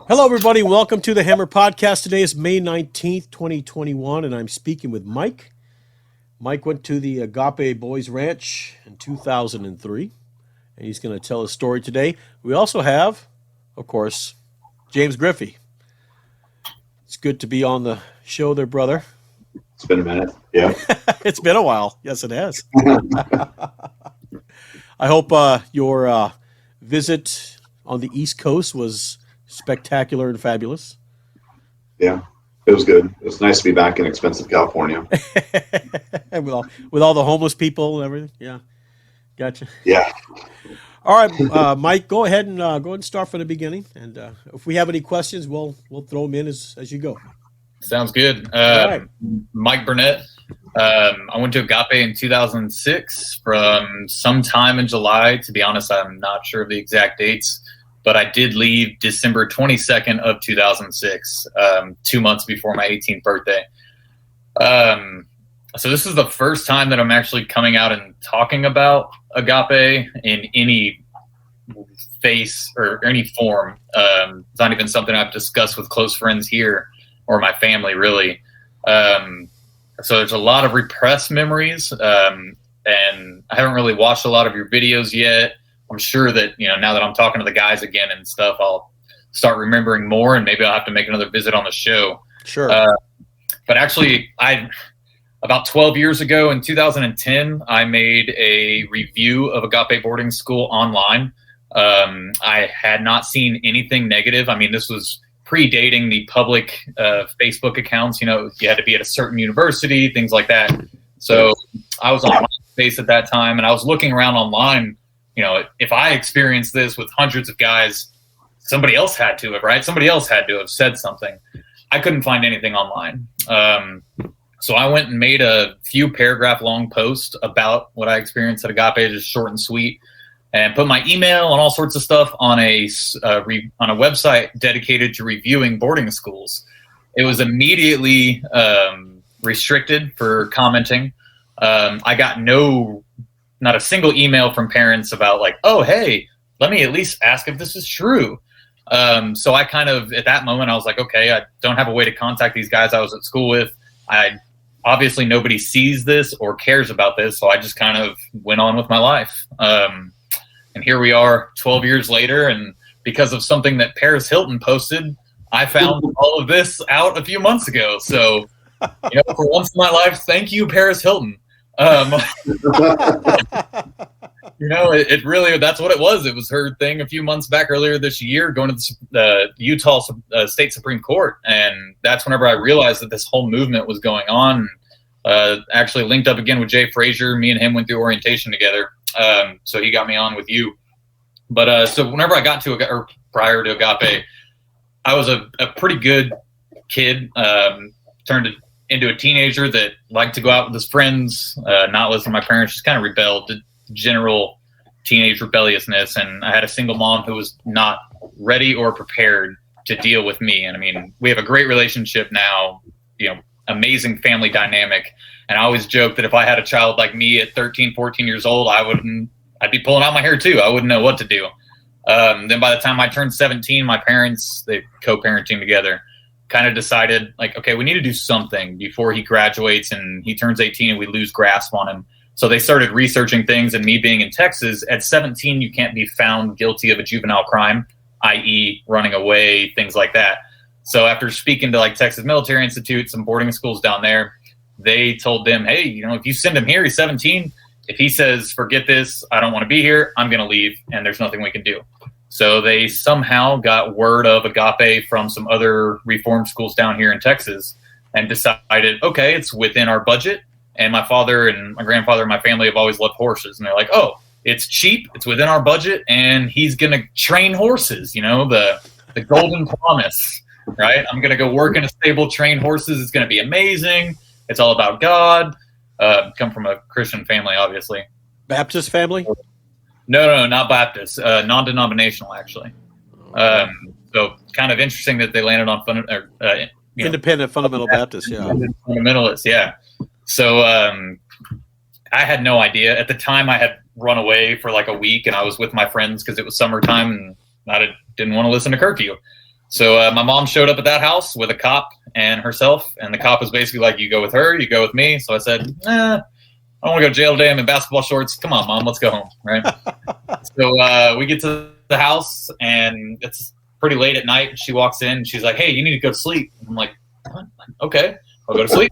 Hello, everybody. Welcome to the Hammer Podcast. Today is May 19th, 2021, and I'm speaking with Mike. Mike went to the Agape Boys Ranch in 2003, and he's going to tell his story today. We also have, of course, James Griffey. It's good to be on the show there, brother. It's been a minute. Yeah. It's been a while. Yes, it has. I hope your visit on the East Coast was spectacular and fabulous. Yeah, it was good. It was nice to be back in expensive California. with all the homeless people and everything. Yeah, gotcha. Yeah. All right, Mike, go ahead and start from the beginning. And if we have any questions, we'll throw them in as you go. Sounds good. Right. Mike Burnett. I went to Agape in 2006 from sometime in July. To be honest, I'm not sure of the exact dates. But I did leave December 22nd of 2006, 2 months before my 18th birthday. So this is the first time that I'm actually coming out and talking about Agape in any face or any form. It's not even something I've discussed with close friends here or my family, really. So there's a lot of repressed memories, and I haven't really watched a lot of your videos yet. I'm sure that, now that I'm talking to the guys again and stuff, I'll start remembering more, and maybe I'll have to make another visit on the show. Sure. But actually, about 12 years ago in 2010, I made a review of Agape Boarding School online. I had not seen anything negative. I mean, this was predating the public Facebook accounts. You had to be at a certain university, things like that. So I was on MySpace at that time, and I was looking around online. If I experienced this with hundreds of guys, somebody else had to have, right? Somebody else had to have said something. I couldn't find anything online. So I went and made a few paragraph long post about what I experienced at Agape, just short and sweet, and put my email and all sorts of stuff on a website dedicated to reviewing boarding schools. It was immediately restricted for commenting. I got not a single email from parents about like, oh, hey, let me at least ask if this is true. So I kind of, at that moment, I was like, okay, I don't have a way to contact these guys I was at school with. Obviously nobody sees this or cares about this. So I just kind of went on with my life. And here we are 12 years later. And because of something that Paris Hilton posted, I found all of this out a few months ago. So, for once in my life, thank you, Paris Hilton. It really, that's what it was. It was her thing a few months back earlier this year, going to the Utah State Supreme Court. And that's whenever I realized that this whole movement was going on. Actually linked up again with Jay Frazier. Me and him went through orientation together. So he got me on with you. But so whenever I got to, prior to Agape, I was a pretty good kid, turned into a teenager that liked to go out with his friends, not listen to my parents, just kind of rebelled, general teenage rebelliousness. And I had a single mom who was not ready or prepared to deal with me. And I mean, we have a great relationship now, amazing family dynamic. And I always joke that if I had a child like me at 13, 14 years old, I'd be pulling out my hair too. I wouldn't know what to do. Then by the time I turned 17, my parents, they co-parenting together, kind of decided like, okay, we need to do something before he graduates and he turns 18 and we lose grasp on him. So they started researching things, and me being in Texas, at 17, you can't be found guilty of a juvenile crime, i.e. running away, things like that. So after speaking to like Texas Military Institute, some boarding schools down there, they told them, hey, if you send him here, he's 17. If he says, forget this, I don't want to be here, I'm going to leave, and there's nothing we can do. So they somehow got word of Agape from some other reform schools down here in Texas and decided, okay, it's within our budget. And my father and my grandfather and my family have always loved horses. And they're like, oh, it's cheap, it's within our budget, and he's going to train horses, the golden promise, right? I'm going to go work in a stable, train horses. It's going to be amazing. it's all about God. Come from a Christian family, obviously. Baptist family? No, not Baptist. Non-denominational, actually. So kind of interesting that they landed on Independent Fundamental Baptist, yeah. Fundamentalists, yeah. So I had no idea. At the time, I had run away for like a week, and I was with my friends because it was summertime, and I didn't want to listen to curfew. So my mom showed up at that house with a cop and herself, and the cop was basically like, you go with her, you go with me. So I said, I don't want to go to jail today. I'm in basketball shorts. Come on, Mom, let's go home, right? So we get to the house, and it's pretty late at night. She walks in, and she's like, hey, you need to go to sleep. And I'm like, what? Okay, I'll go to sleep.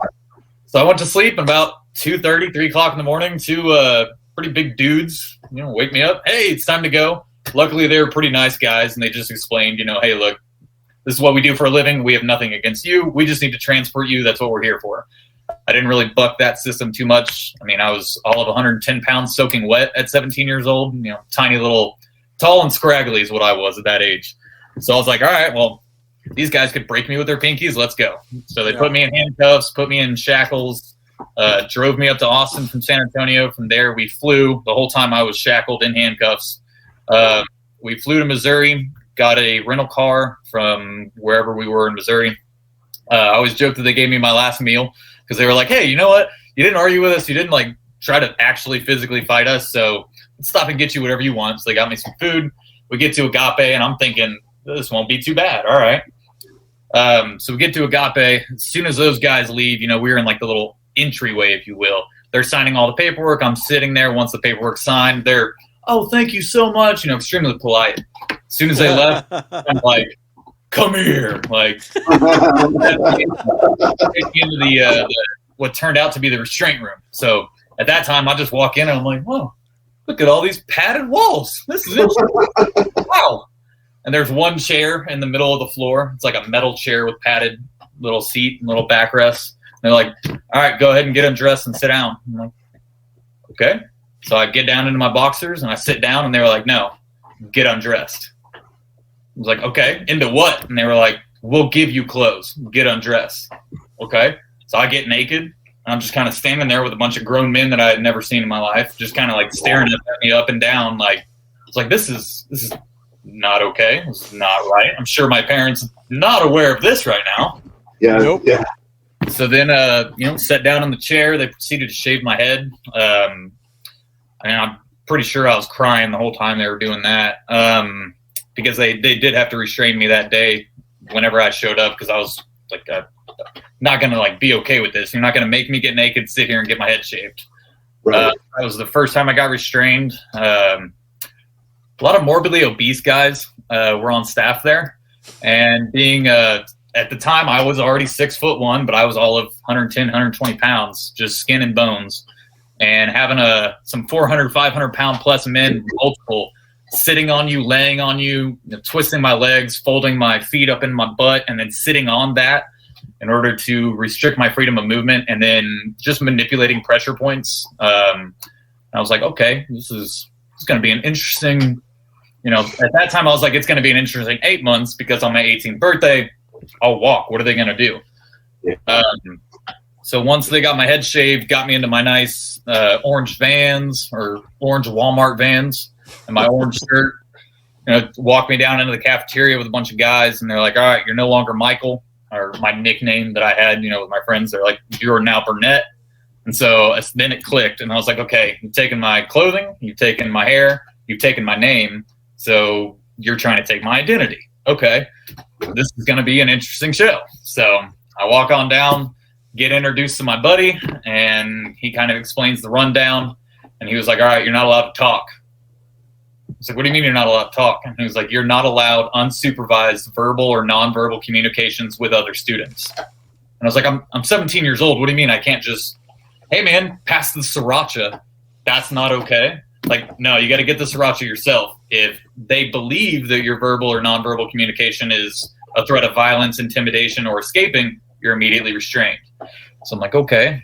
So I went to sleep, and about 2:30, 3 o'clock in the morning, two pretty big dudes, wake me up. Hey, it's time to go. Luckily, they were pretty nice guys, and they just explained, hey, look, this is what we do for a living. We have nothing against you. We just need to transport you. That's what we're here for. I didn't really buck that system too much. I mean, I was all of 110 pounds soaking wet at 17 years old. Tiny little, tall and scraggly is what I was at that age. So I was like, all right, well, these guys could break me with their pinkies. Let's go. So they put me in handcuffs, put me in shackles, drove me up to Austin from San Antonio. From there, we flew. The whole time I was shackled in handcuffs. We flew to Missouri, got a rental car from wherever we were in Missouri. I always joke that they gave me my last meal because they were like, hey, you know what? You didn't argue with us. You didn't try to actually physically fight us. So let's stop and get you whatever you want. So they got me some food. We get to Agape, and I'm thinking, this won't be too bad. All right. So we get to Agape. As soon as those guys leave, we were in the little entryway, if you will. They're signing all the paperwork. I'm sitting there. Once the paperwork's signed, they're, oh, thank you so much. Extremely polite. As soon as they left, I'm like, come here. Take me into the what turned out to be the restraint room. So at that time, I just walk in and I'm like, whoa, look at all these padded walls. This is interesting. Wow. And there's one chair in the middle of the floor. It's like a metal chair with padded little seat and little backrest. They're like, all right, go ahead and get undressed and sit down. I'm like, okay. So I get down into my boxers and I sit down, and they were like, no, get undressed. I was like, okay, into what? And they were like, we'll give you clothes. Get undressed. Okay. So I get naked, and I'm just kind of standing there with a bunch of grown men that I had never seen in my life, just kind of staring at me up and down. It's like, this is not okay. This is not right. I'm sure my parents are not aware of this right now. Yeah. Nope. Yeah. So then, sat down in the chair. They proceeded to shave my head. And I'm pretty sure I was crying the whole time they were doing that. Because they did have to restrain me that day whenever I showed up, because I was like, not going to be okay with this. You're not going to make me get naked, sit here and get my head shaved. Right. That was the first time I got restrained. A lot of morbidly obese guys were on staff there. And being, at the time, I was already 6'1", but I was all of 110, 120 pounds, just skin and bones. And having some 400, 500 pound plus men, multiple, sitting on you, laying on you, twisting my legs, folding my feet up in my butt, and then sitting on that in order to restrict my freedom of movement, and then just manipulating pressure points. I was like, okay, this is going to be an interesting, at that time I was like, it's going to be an interesting 8 months, because on my 18th birthday, I'll walk. What are they going to do? Yeah. So once they got my head shaved, got me into my nice orange Vans, or orange Walmart Vans, and my orange shirt, walked me down into the cafeteria with a bunch of guys, and they're like, all right, you're no longer Michael, or my nickname that I had, with my friends. They're like, you're now Burnett. And so then it clicked, and I was like, okay, you've taken my clothing, you've taken my hair, you've taken my name, so you're trying to take my identity. Okay, this is going to be an interesting show. So I walk on down, get introduced to my buddy, and he kind of explains the rundown, and he was like, all right, you're not allowed to talk. I was like, what do you mean you're not allowed to talk? And he was like, you're not allowed unsupervised verbal or nonverbal communications with other students. And I was like, I'm 17 years old. What do you mean I can't just, hey, man, pass the sriracha? That's not okay. No, you got to get the sriracha yourself. If they believe that your verbal or nonverbal communication is a threat of violence, intimidation, or escaping, you're immediately restrained. So I'm like, okay.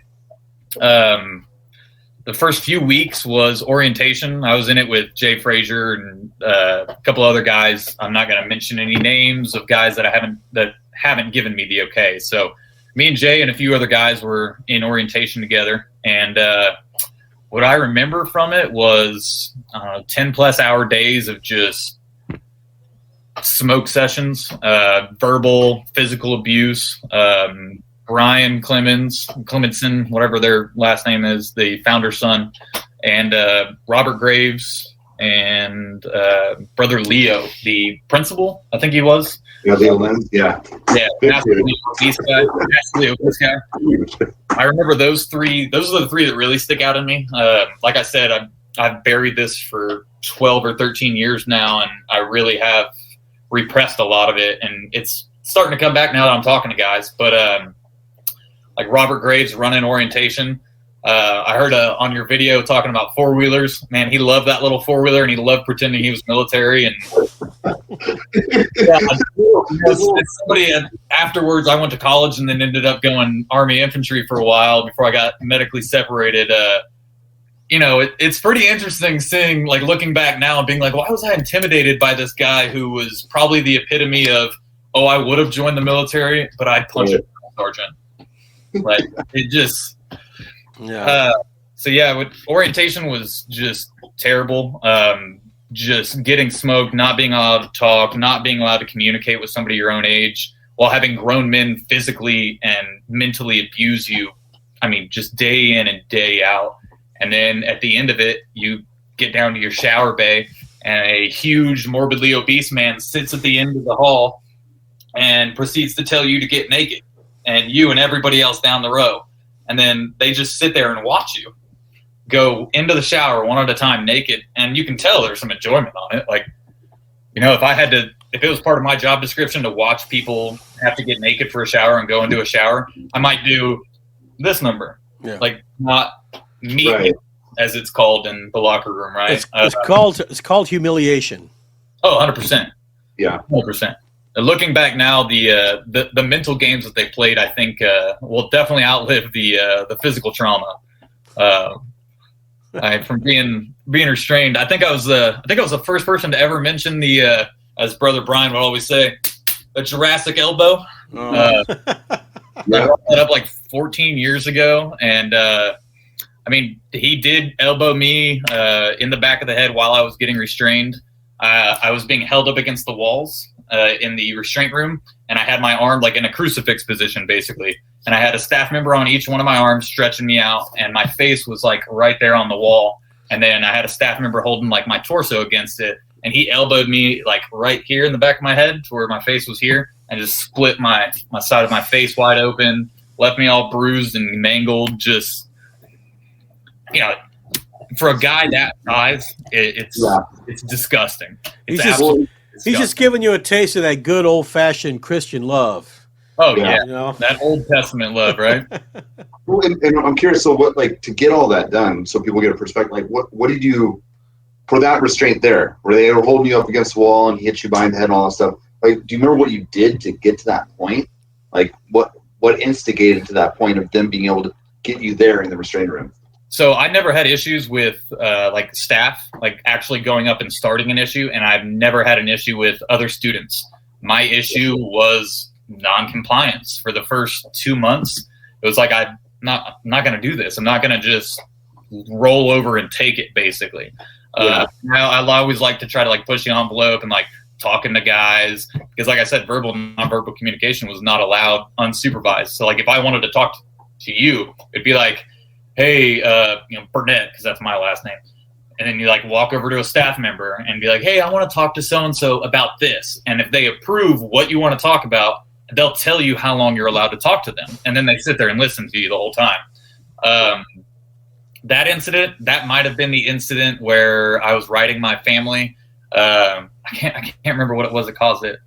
The first few weeks was orientation. I was in it with Jay Frazier and a couple other guys. I'm not going to mention any names of guys that haven't given me the okay. So me and Jay and a few other guys were in orientation together. And what I remember from it was 10-plus hour days of just smoke sessions, verbal, physical abuse. Brian Clemenson, whatever their last name is, the founder's son, and Robert Graves and brother Leo, the principal, I think he was. Yeah, Leo Lenz, yeah. Yeah, absolutely obese guy. I remember those three. Those are the three that really stick out in me. Like I said, I've buried this for 12 or 13 years now, and I really have repressed a lot of it, and it's starting to come back now that I'm talking to guys. But like Robert Graves running orientation. I heard on your video talking about four-wheelers. Man, he loved that little four-wheeler, and he loved pretending he was military. And somebody afterwards, I went to college and then ended up going Army infantry for a while before I got medically separated. It's pretty interesting seeing, like, looking back now and being like, why was I intimidated by this guy who was probably the epitome of, I would have joined the military, but I'd punch a sergeant. Like, it just, orientation was just terrible. Just getting smoked, not being allowed to talk, not being allowed to communicate with somebody your own age, while having grown men physically and mentally abuse you. I mean, just day in and day out. And then at the end of it, you get down to your shower bay, and a huge, morbidly obese man sits at the end of the hall and proceeds to tell you to get naked. And you and everybody else down the row. And then they just sit there and watch you go into the shower one at a time naked. And you can tell there's some enjoyment on it. Like, if it was part of my job description to watch people have to get naked for a shower and go into a shower, I might do this number. Yeah. Like, not meet, right, as it's called in the locker room, right? It's called humiliation. Oh, 100%. Yeah. 100%. Looking back now, the mental games that they played, I think, will definitely outlive the physical trauma. From being restrained, I think I was the first person to ever mention as Brother Brian would always say, a Jurassic elbow. I brought that up like 14 years ago, and he did elbow me in the back of the head while I was getting restrained. I was being held up against the walls in the restraint room, and I had my arm like in a crucifix position, basically. And I had a staff member on each one of my arms stretching me out, and my face was like right there on the wall. And then I had a staff member holding like my torso against it, and he elbowed me like right here in the back of my head to where my face was here, and just split my side of my face wide open, left me all bruised and mangled. Just, for a guy that size, it's disgusting. It's He's just giving you a taste of that good old-fashioned Christian love. Oh, yeah. That Old Testament love, right? Well, and I'm curious, so what, like, to get all that done, so people get a perspective, like, what did you, for that restraint there, where they were holding you up against the wall and he hit you behind the head and all that stuff, like, do you remember what you did to get to that point? Like, what instigated to that point of them being able to get you there in the restraint room? So I never had issues with like staff, like actually going up and starting an issue, and I've never had an issue with other students. My issue was non-compliance. For the first 2 months, it was like, I'm not going to do this. I'm not going to just roll over and take it, basically. Now I always like to try to like push the envelope and like talking to guys, because like I said, verbal and nonverbal communication was not allowed unsupervised. So like if I wanted to talk to you, it'd be like, hey, Burnett, because that's my last name. And then you like walk over to a staff member and be like, hey, I want to talk to so-and-so about this. And if they approve what you want to talk about, they'll tell you how long you're allowed to talk to them. And then they sit there and listen to you the whole time. That incident, that might have been the incident where I was writing my family. I can't remember what it was that caused it.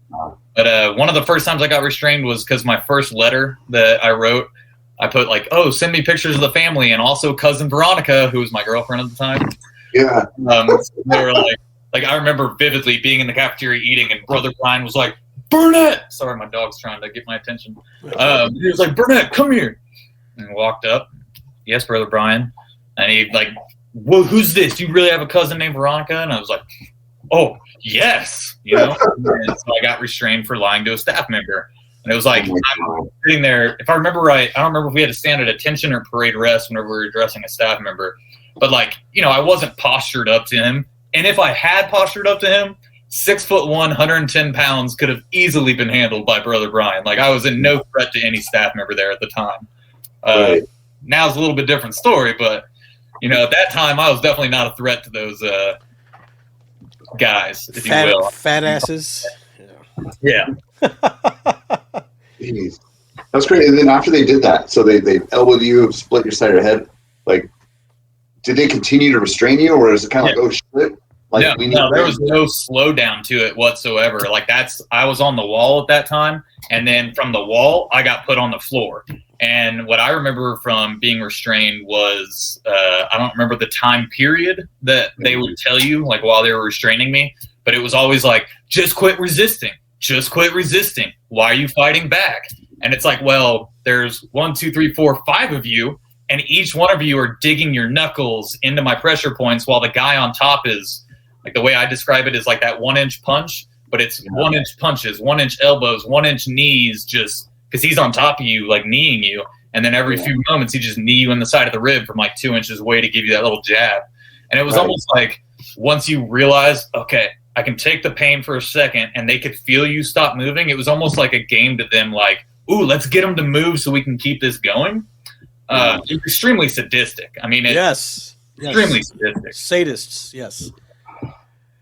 But one of the first times I got restrained was because my first letter that I wrote, I put like, oh, send me pictures of the family, and also cousin Veronica, who was my girlfriend at the time. Yeah. They were like, I remember vividly being in the cafeteria eating, and Brother Brian was like, Burnett! Sorry, my dog's trying to get my attention. He was like, Burnett, come here. And walked up. Yes, Brother Brian. And he like, well, who's this? Do you really have a cousin named Veronica? And I was like, oh, yes. And so I got restrained for lying to a staff member. And it was like, I'm sitting there, if I remember right, I don't remember if we had to stand at attention or parade rest whenever we were addressing a staff member. But like, I wasn't postured up to him. And if I had postured up to him, 6'1", 110 pounds could have easily been handled by Brother Brian. Like, I was in no threat to any staff member there at the time. Now it's a little bit different story, but at that time I was definitely not a threat to those guys, if you will. Fat asses. Yeah. Jeez. That's great. And then after they did that, so they elbowed you, split your side of your head. Like, did they continue to restrain you, or is it kind of like, oh shit? Like, no, there was no slowdown to it whatsoever. Like, I was on the wall at that time, and then from the wall, I got put on the floor. And what I remember from being restrained was, I don't remember the time period that they would tell you, like, while they were restraining me, but it was always like, just quit resisting. Just quit resisting. Why are you fighting back? And it's like, well, there's 1, 2, 3, 4, 5 of you, and each one of you are digging your knuckles into my pressure points while the guy on top is, like, the way I describe it is like that 1-inch punch, but it's 1-inch punches, 1-inch elbows, 1-inch knees, just because he's on top of you, like kneeing you. And then every few moments, he just knee you in the side of the rib from like 2 inches away to give you that little jab. And it was almost like, once you realize, okay, I can take the pain for a second, and they could feel you stop moving, it was almost like a game to them, like, ooh, let's get them to move so we can keep this going. It's extremely sadistic. I mean, Yes. extremely sadistic. Sadists, yes.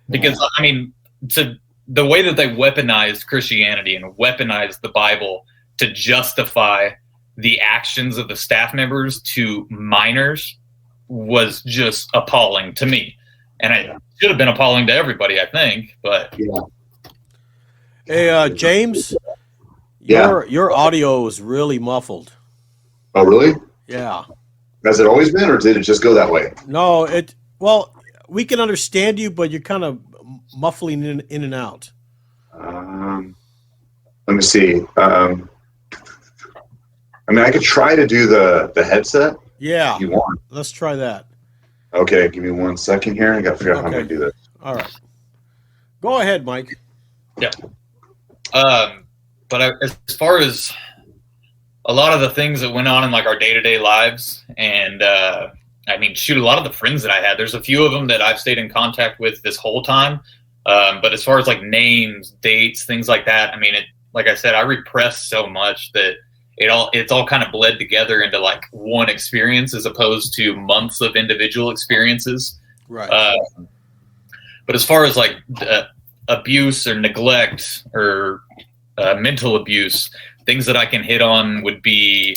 Because, I mean, the way that they weaponized Christianity and weaponized the Bible to justify the actions of the staff members to minors was just appalling to me. And it should have been appalling to everybody, I think. But Hey, James, your audio is really muffled. Oh, really? Yeah. Has it always been, or did it just go that way? No, we can understand you, but you're kind of muffling in and out. Let me see. I mean, I could try to do the headset. Yeah. If you want. Let's try that. Okay, give me 1 second here. I got to figure out how I'm going to do this. All right. Go ahead, Mike. Yeah. But as far as a lot of the things that went on in like our day-to-day lives, and I mean, shoot, a lot of the friends that I had, there's a few of them that I've stayed in contact with this whole time. But as far as like names, dates, things like that, I mean, like I said, I repressed so much that it's all kind of bled together into like one experience as opposed to months of individual experiences. Right. But as far as like abuse or neglect or mental abuse, things that I can hit on would be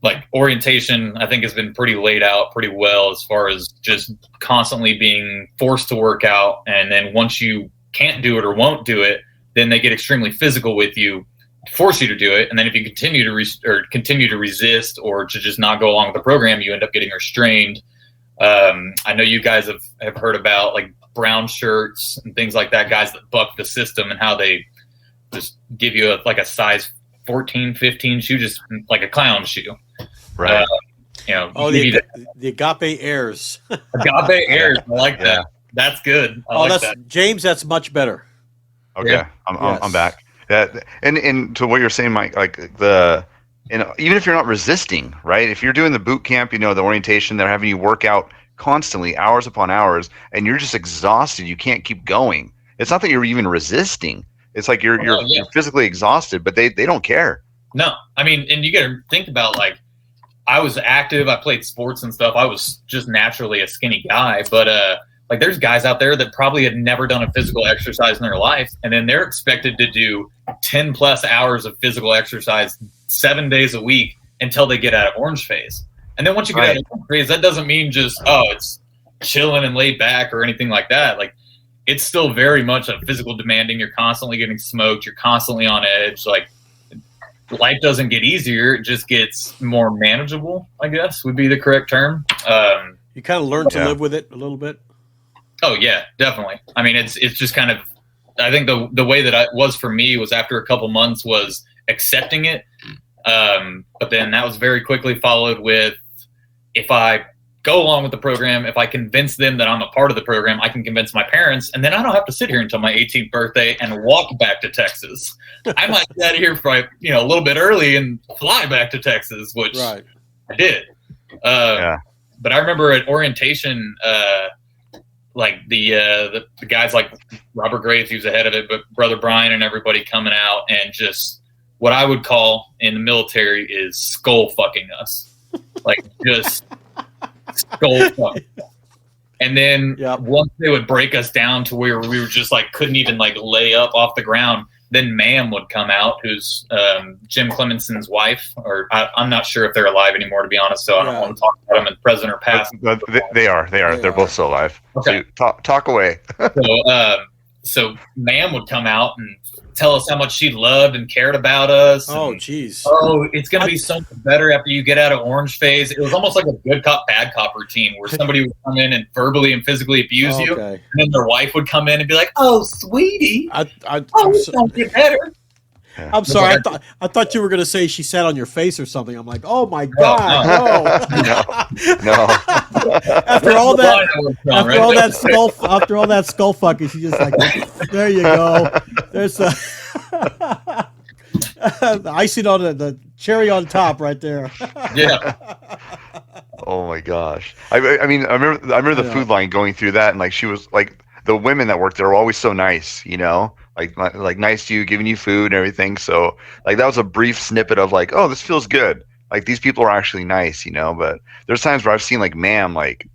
like orientation. I think has been pretty laid out pretty well as far as just constantly being forced to work out. And then once you can't do it or won't do it, then they get extremely physical with you, force you to do it. And then if you continue to resist or to just not go along with the program, you end up getting restrained. I know you guys have heard about like brown shirts and things like that, guys that buck the system and how they just give you a size 14, 15 shoe, just like a clown shoe. Right. The Agape Airs. Agape Airs. I like that. That's good. I like that. James, that's much better. Okay. Yeah. I'm back. That and to what you're saying, Mike, like even if you're not resisting, right? If you're doing the boot camp, the orientation, they're having you work out constantly, hours upon hours, and you're just exhausted. You can't keep going. It's not that you're even resisting. It's like you're physically exhausted, but they don't care. No, I mean, and you got to think about like, I was active. I played sports and stuff. I was just naturally a skinny guy, but like there's guys out there that probably had never done a physical exercise in their life, and then they're expected to do 10 plus hours of physical exercise 7 days a week until they get out of orange phase. And then once you get out of orange phase, that doesn't mean just, it's chilling and laid back or anything like that. Like it's still very much a physical demanding. You're constantly getting smoked. You're constantly on edge. Like life doesn't get easier. It just gets more manageable, I guess would be the correct term. You kind of learn to live with it a little bit. Oh yeah, definitely. I mean, it's just kind of, I think the way that it was for me was after a couple months was accepting it. But then that was very quickly followed with, if I go along with the program. If I convince them that I'm a part of the program, I can convince my parents, and then I don't have to sit here until my 18th birthday and walk back to Texas. I might get out of here for a little bit early and fly back to Texas, which I did. But I remember at orientation, like the guys like Robert Graves, he was ahead of it, but Brother Brian and everybody coming out and just what I would call in the military is skull fucking us, like just skull fuck. And then once they would break us down to where we were just like couldn't even like lay up off the ground, then Ma'am would come out, who's Jim Clemenson's wife, or I'm not sure if they're alive anymore, to be honest. So I don't want to talk about them in present or past. They are. They're both still alive. Okay. So talk away. So Ma'am would come out and tell us how much she loved and cared about us. Oh, jeez. Oh, it's going to be so much better after you get out of orange phase. It was almost like a good cop, bad cop routine where somebody would come in and verbally and physically abuse you. And then their wife would come in and be like, oh, sweetie. It's going to get better. I'm sorry. I thought you were going to say she sat on your face or something. I'm like, oh my God, no. After all that skull fucking, she just like, there you go. There's the icing on the cherry on top right there. Yeah. Oh my gosh. I mean, I remember the food line going through that, and like she was like the women that worked there were always so nice, like nice to you, giving you food and everything. So like that was a brief snippet of like, oh, this feels good. Like these people are actually nice, but there's times where I've seen like Ma'am like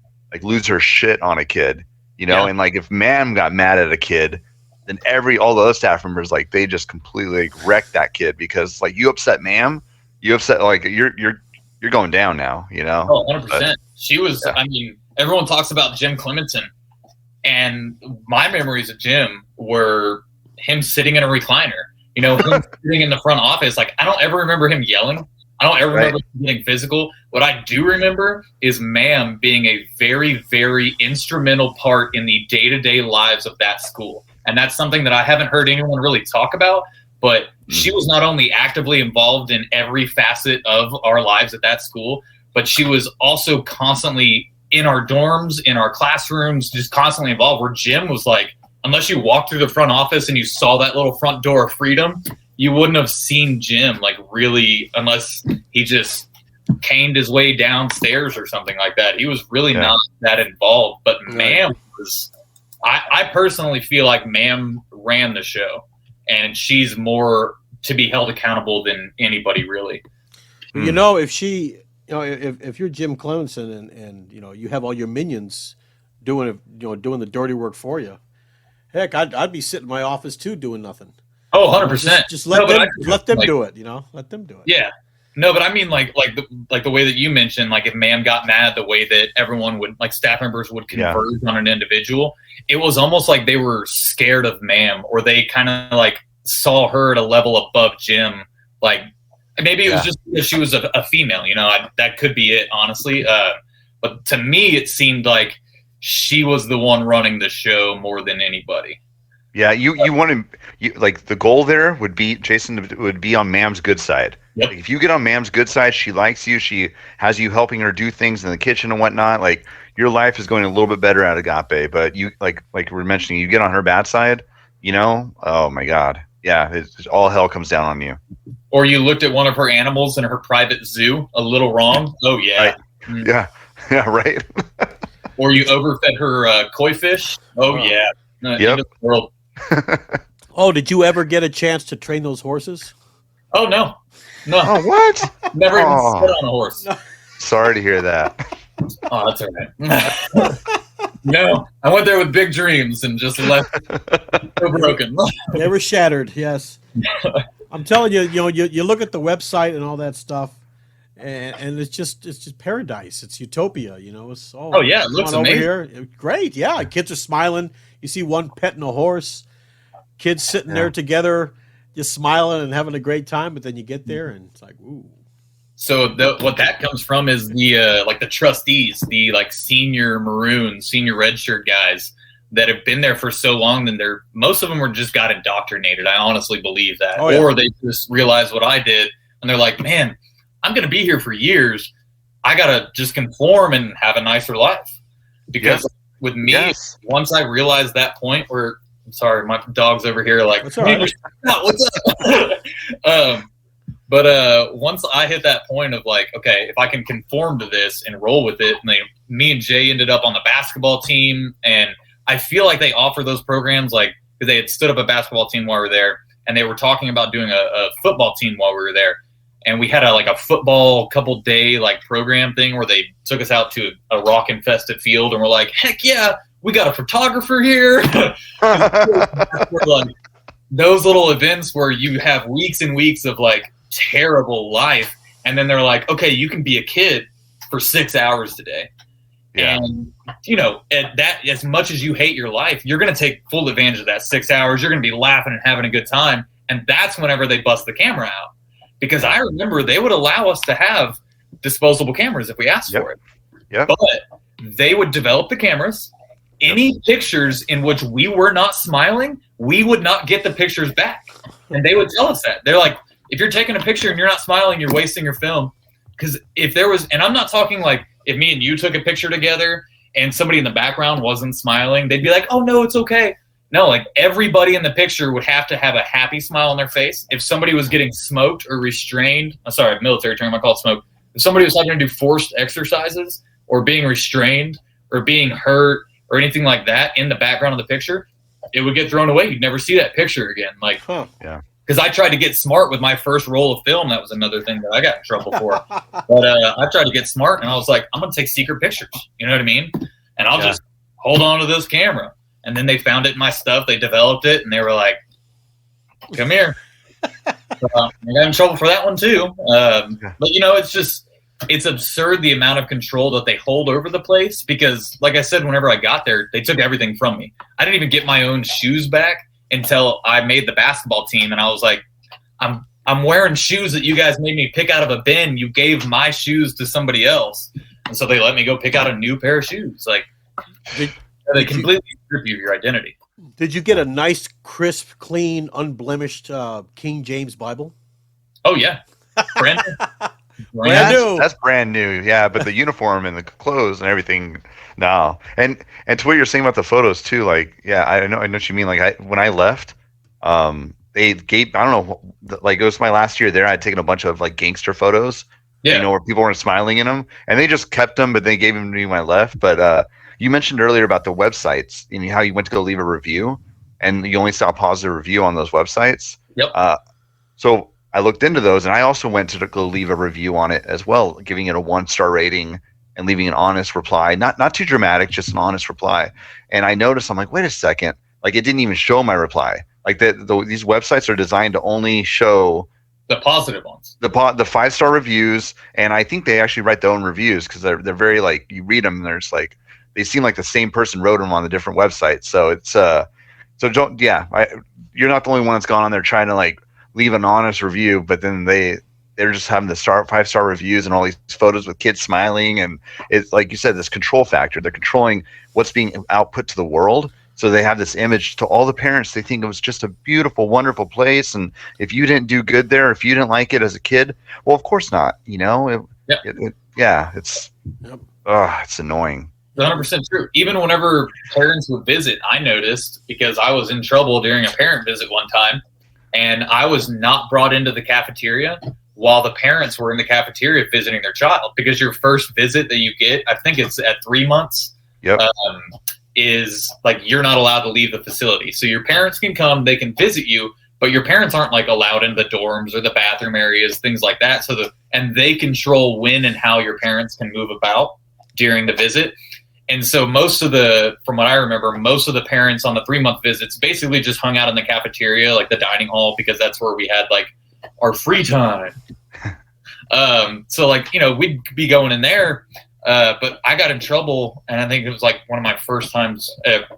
lose her shit on a kid, and like if Ma'am got mad at a kid, then all the other staff members, like they just completely like, wrecked that kid because like you upset Ma'am, like you're going down now, Oh, 100%. She was, I mean, everyone talks about Jim Clemenson, and my memories of Jim were him sitting in a recliner, him sitting in the front office. Like, I don't ever remember him yelling. I don't ever remember him getting physical. What I do remember is Ma'am being a very, very instrumental part in the day-to-day lives of that school. And that's something that I haven't heard anyone really talk about, but she was not only actively involved in every facet of our lives at that school, but she was also constantly in our dorms, in our classrooms, just constantly involved, where Jim was like, unless you walked through the front office and you saw that little front door of freedom, you wouldn't have seen Jim like really, unless he just caned his way downstairs or something like that. He was really not that involved, but Ma'am was, I personally feel like Ma'am ran the show, and she's more to be held accountable than anybody really. If she, if you're Jim Clemenson and you have all your minions doing the dirty work for you, heck, I'd be sitting in my office too doing nothing. Oh, 100%. Just let them do it. Let them do it. Yeah. No, but I mean, like the way that you mentioned, like if Ma'am got mad, the way that everyone would, like staff members would converge on an individual, it was almost like they were scared of Ma'am, or they kind of like saw her at a level above Jim. Like maybe it was just because she was a female, that could be it, honestly. But to me, it seemed like she was the one running the show more than anybody. Yeah, you want to like the goal there would be, Jason, would be on Ma'am's good side. Yep. Like, if you get on Ma'am's good side, she likes you, she has you helping her do things in the kitchen and whatnot. Like your life is going a little bit better at Agape. But you like we're mentioning, you get on her bad side, oh my God, yeah, it's all hell comes down on you. Or you looked at one of her animals in her private zoo a little wrong. Oh yeah, right. Yeah, right. Or you overfed her koi fish. Oh yeah, yep. World. Oh, did you ever get a chance to train those horses? Oh no. Oh, what? Never even sit on a horse. No. Sorry to hear that. Oh, that's all right. No, I went there with big dreams and just left so broken. They were shattered. Yes, I'm telling you. You look at the website and all that stuff, and it's just paradise. It's utopia. It's oh yeah, it looks amazing. Over here. Great. Yeah, kids are smiling. You see one petting a horse, kids sitting there together, just smiling and having a great time. But then you get there and it's like, ooh. So what that comes from is the like the trustees, the like senior maroon, senior red shirt guys that have been there for so long. Then most of them were just got indoctrinated. I honestly believe that, or they just realized what I did and they're like, man, I'm going to be here for years. I gotta just conform and have a nicer life. Because with me, once I realized that point where, I'm sorry, my dog's over here like, that's all right. What's up? But once I hit that point of like, okay, if I can conform to this and roll with it, and me and Jay ended up on the basketball team, and I feel like they offer those programs like, because they had stood up a basketball team while we were there, and they were talking about doing a football team while we were there. And we had a football couple day like program thing where they took us out to a rock infested field, and we're like, heck yeah, we got a photographer here. Like, those little events where you have weeks and weeks of like terrible life, and then they're like, okay, you can be a kid for 6 hours today. Yeah. And at that, as much as you hate your life, you're going to take full advantage of that 6 hours. You're going to be laughing and having a good time. And that's whenever they bust the camera out. Because I remember they would allow us to have disposable cameras if we asked for it. Yeah. But they would develop the cameras. Any pictures in which we were not smiling, we would not get the pictures back. And they would tell us that. They're like, if you're taking a picture and you're not smiling, you're wasting your film. Because if there was, and I'm not talking like if me and you took a picture together and somebody in the background wasn't smiling, they'd be like, oh, no, it's okay. No, like everybody in the picture would have to have a happy smile on their face. If somebody was getting smoked or restrained, I'm sorry, military term, I call it smoke. If somebody was having to do forced exercises or being restrained or being hurt or anything like that in the background of the picture, it would get thrown away. You'd never see that picture again. Like, because I tried to get smart with my first roll of film. That was another thing that I got in trouble for. But I tried to get smart, and I was like, I'm going to take secret pictures. You know what I mean? And I'll just hold on to this camera. And then they found it in my stuff. They developed it, and they were like, come here. So, I got in trouble for that one, too. But, it's absurd the amount of control that they hold over the place because, like I said, whenever I got there, they took everything from me. I didn't even get my own shoes back until I made the basketball team, and I was like, I'm wearing shoes that you guys made me pick out of a bin. You gave my shoes to somebody else. And so they let me go pick out a new pair of shoes. Like, they completely strip you of your identity. Did you get a nice, crisp, clean, unblemished King James Bible? Oh, yeah. Brand new. Brand new. That's brand new, yeah. But the uniform and the clothes and everything, no. And to what you're saying about the photos too, like, yeah, I know what you mean. Like, when I left, they gave, I don't know, like it was my last year there. I'd taken a bunch of like gangster photos, where people weren't smiling in them, and they just kept them, but they gave them to me when I left. But you mentioned earlier about the websites and how you went to go leave a review, and you only saw a positive review on those websites. Yep. So I looked into those, and I also went to go leave a review on it as well, giving it a 1-star rating and leaving an honest reply, not too dramatic, just an honest reply. And I noticed, I'm like, wait a second, like it didn't even show my reply. Like these websites are designed to only show the positive ones, the 5-star reviews, and I think they actually write their own reviews because they're very like, you read them and there's like, they seem like the same person wrote them on the different websites. So it's you're not the only one that's gone on there trying to like leave an honest review, but then they're just having the 5-star reviews and all these photos with kids smiling, and it's like you said, this control factor. They're controlling what's being output to the world. So they have this image to all the parents. They think it was just a beautiful, wonderful place, and if you didn't do good there, if you didn't like it as a kid, well, of course not. It's annoying. 100% true. Even whenever parents would visit, I noticed, because I was in trouble during a parent visit one time, and I was not brought into the cafeteria while the parents were in the cafeteria visiting their child, because your first visit that you get, I think it's at 3 months, is like you're not allowed to leave the facility. So your parents can come, they can visit you, but your parents aren't like allowed into the dorms or the bathroom areas, things like that. And they control when and how your parents can move about during the visit. And so from what I remember, most of the parents on the 3-month visits basically just hung out in the cafeteria, like the dining hall, because that's where we had like our free time. So like, we'd be going in there, but I got in trouble, and I think it was like one of my first times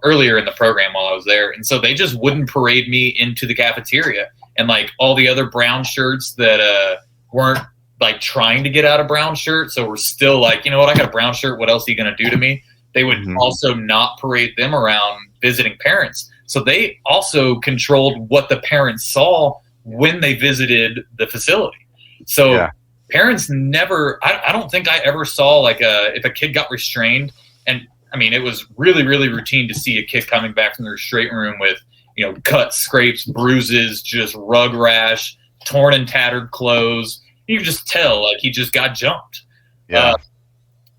earlier in the program while I was there. And so they just wouldn't parade me into the cafeteria, and like all the other brown shirts that weren't like trying to get out a brown shirt. So we're still like, you know what, I got a brown shirt. What else are you going to do to me? They would also not parade them around visiting parents. So they also controlled what the parents saw when they visited the facility. So parents never, I don't think I ever saw like if a kid got restrained, and I mean, it was really, really routine to see a kid coming back from the restraint room with, cuts, scrapes, bruises, just rug rash, torn and tattered clothes. You could just tell like he just got jumped. Yeah.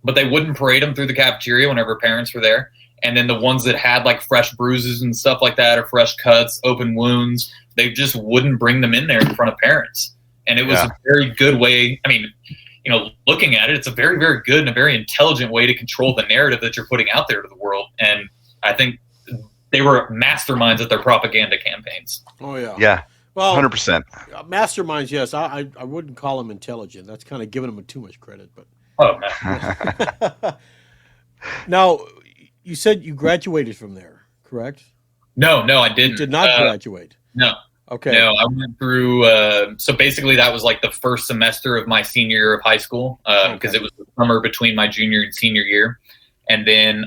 But they wouldn't parade him through the cafeteria whenever parents were there. And then the ones that had like fresh bruises and stuff like that, or fresh cuts, open wounds, they just wouldn't bring them in there in front of parents. And it was a very good way. I mean, looking at it, it's a very, very good and a very intelligent way to control the narrative that you're putting out there to the world. And I think they were masterminds at their propaganda campaigns. Oh, yeah. Yeah. Well, 100%. Masterminds, yes. I wouldn't call them intelligent. That's kind of giving them too much credit. But now, you said you graduated from there, correct? No, I didn't. You did not graduate. No. Okay. No, I went through. So basically, that was like the first semester of my senior year of high school, because it was the summer between my junior and senior year. And then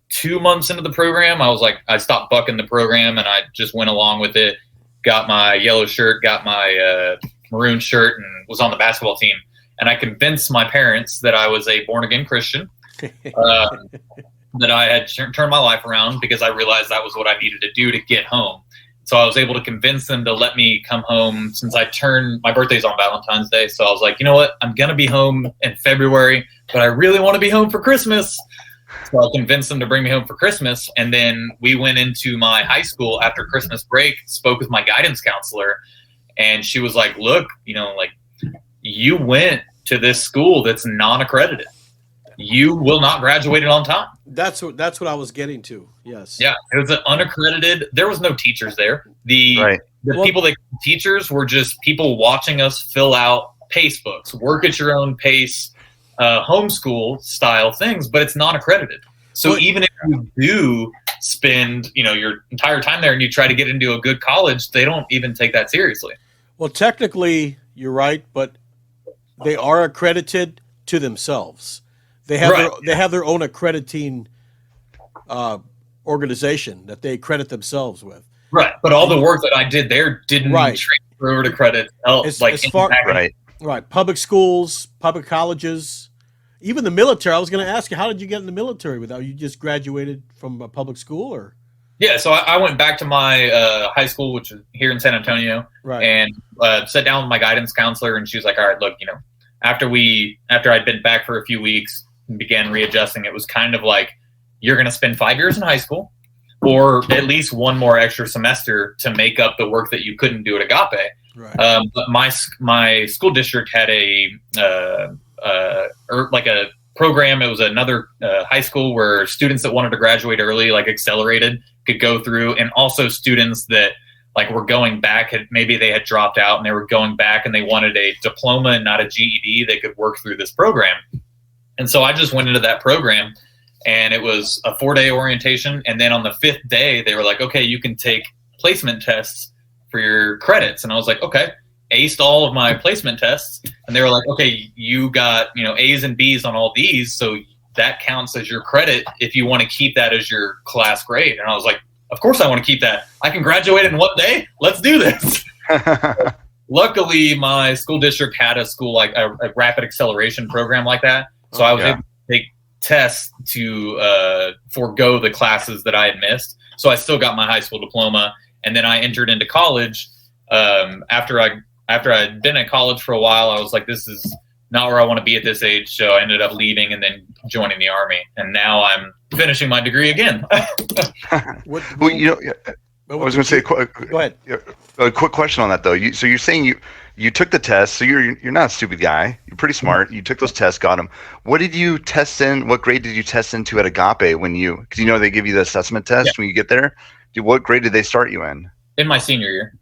2 months into the program, I stopped bucking the program and I just went along with it. Got my yellow shirt, got my maroon shirt, and was on the basketball team. And I convinced my parents that I was a born-again Christian, that I had turned my life around, because I realized that was what I needed to do to get home. So I was able to convince them to let me come home, since my birthday's on Valentine's Day. So I was like, you know what? I'm going to be home in February, but I really want to be home for Christmas. So I convinced them to bring me home for Christmas. And then we went into my high school after Christmas break, spoke with my guidance counselor. And she was like, look, you went to this school that's non-accredited. You will not graduate on time. That's what I was getting to. Yes. Yeah, it was an unaccredited. There was no teachers there. The people that teachers were just people watching us fill out pace books, work at your own pace, homeschool style things, but it's non-accredited. So even if you do spend your entire time there and you try to get into a good college, they don't even take that seriously. Well, technically, you're right, but they are accredited to themselves. They have their own accrediting organization that they accredit themselves with. Right, but all the work that I did there didn't transfer over to credit. Right. Public schools, public colleges, even the military. I was going to ask you, how did you get in the military? Without you just graduated from a public school, or? Yeah, so I went back to my high school, which is here in San Antonio, and sat down with my guidance counselor, and she was like, "All right, look, after I'd been back for a few weeks and began readjusting, it was kind of like, you're going to spend 5 years in high school, or at least one more extra semester to make up the work that you couldn't do at Agape." Right. But my school district had a program. It was another high school where students that wanted to graduate early, like accelerated, could go through, and also students that were going back, maybe they had dropped out and they were going back and they wanted a diploma and not a GED, they could work through this program. And so I just went into that program, and it was a 4-day orientation. And then on the 5th day, they were like, okay, you can take placement tests for your credits. And I was like, okay, aced all of my placement tests. And they were like, okay, you got, A's and B's on all these. So that counts as your credit if you want to keep that as your class grade. And I was like, of course I want to keep that. I can graduate in what day? Let's do this. Luckily, my school district had a rapid acceleration program like that. So I was able to take tests to forego the classes that I had missed. So I still got my high school diploma. And then I entered into college. After I'd been at college for a while, I was like, this is not where I want to be at this age. So I ended up leaving and then joining the Army. And now I'm finishing my degree again. I was going to say, go ahead. A quick question on that, though. So you're saying you took the test. So you're not a stupid guy. You're pretty smart. You took those tests, got them. What did you test in? What grade did you test into at Agape because they give you the assessment test when you get there? What grade did they start you in? In my senior year.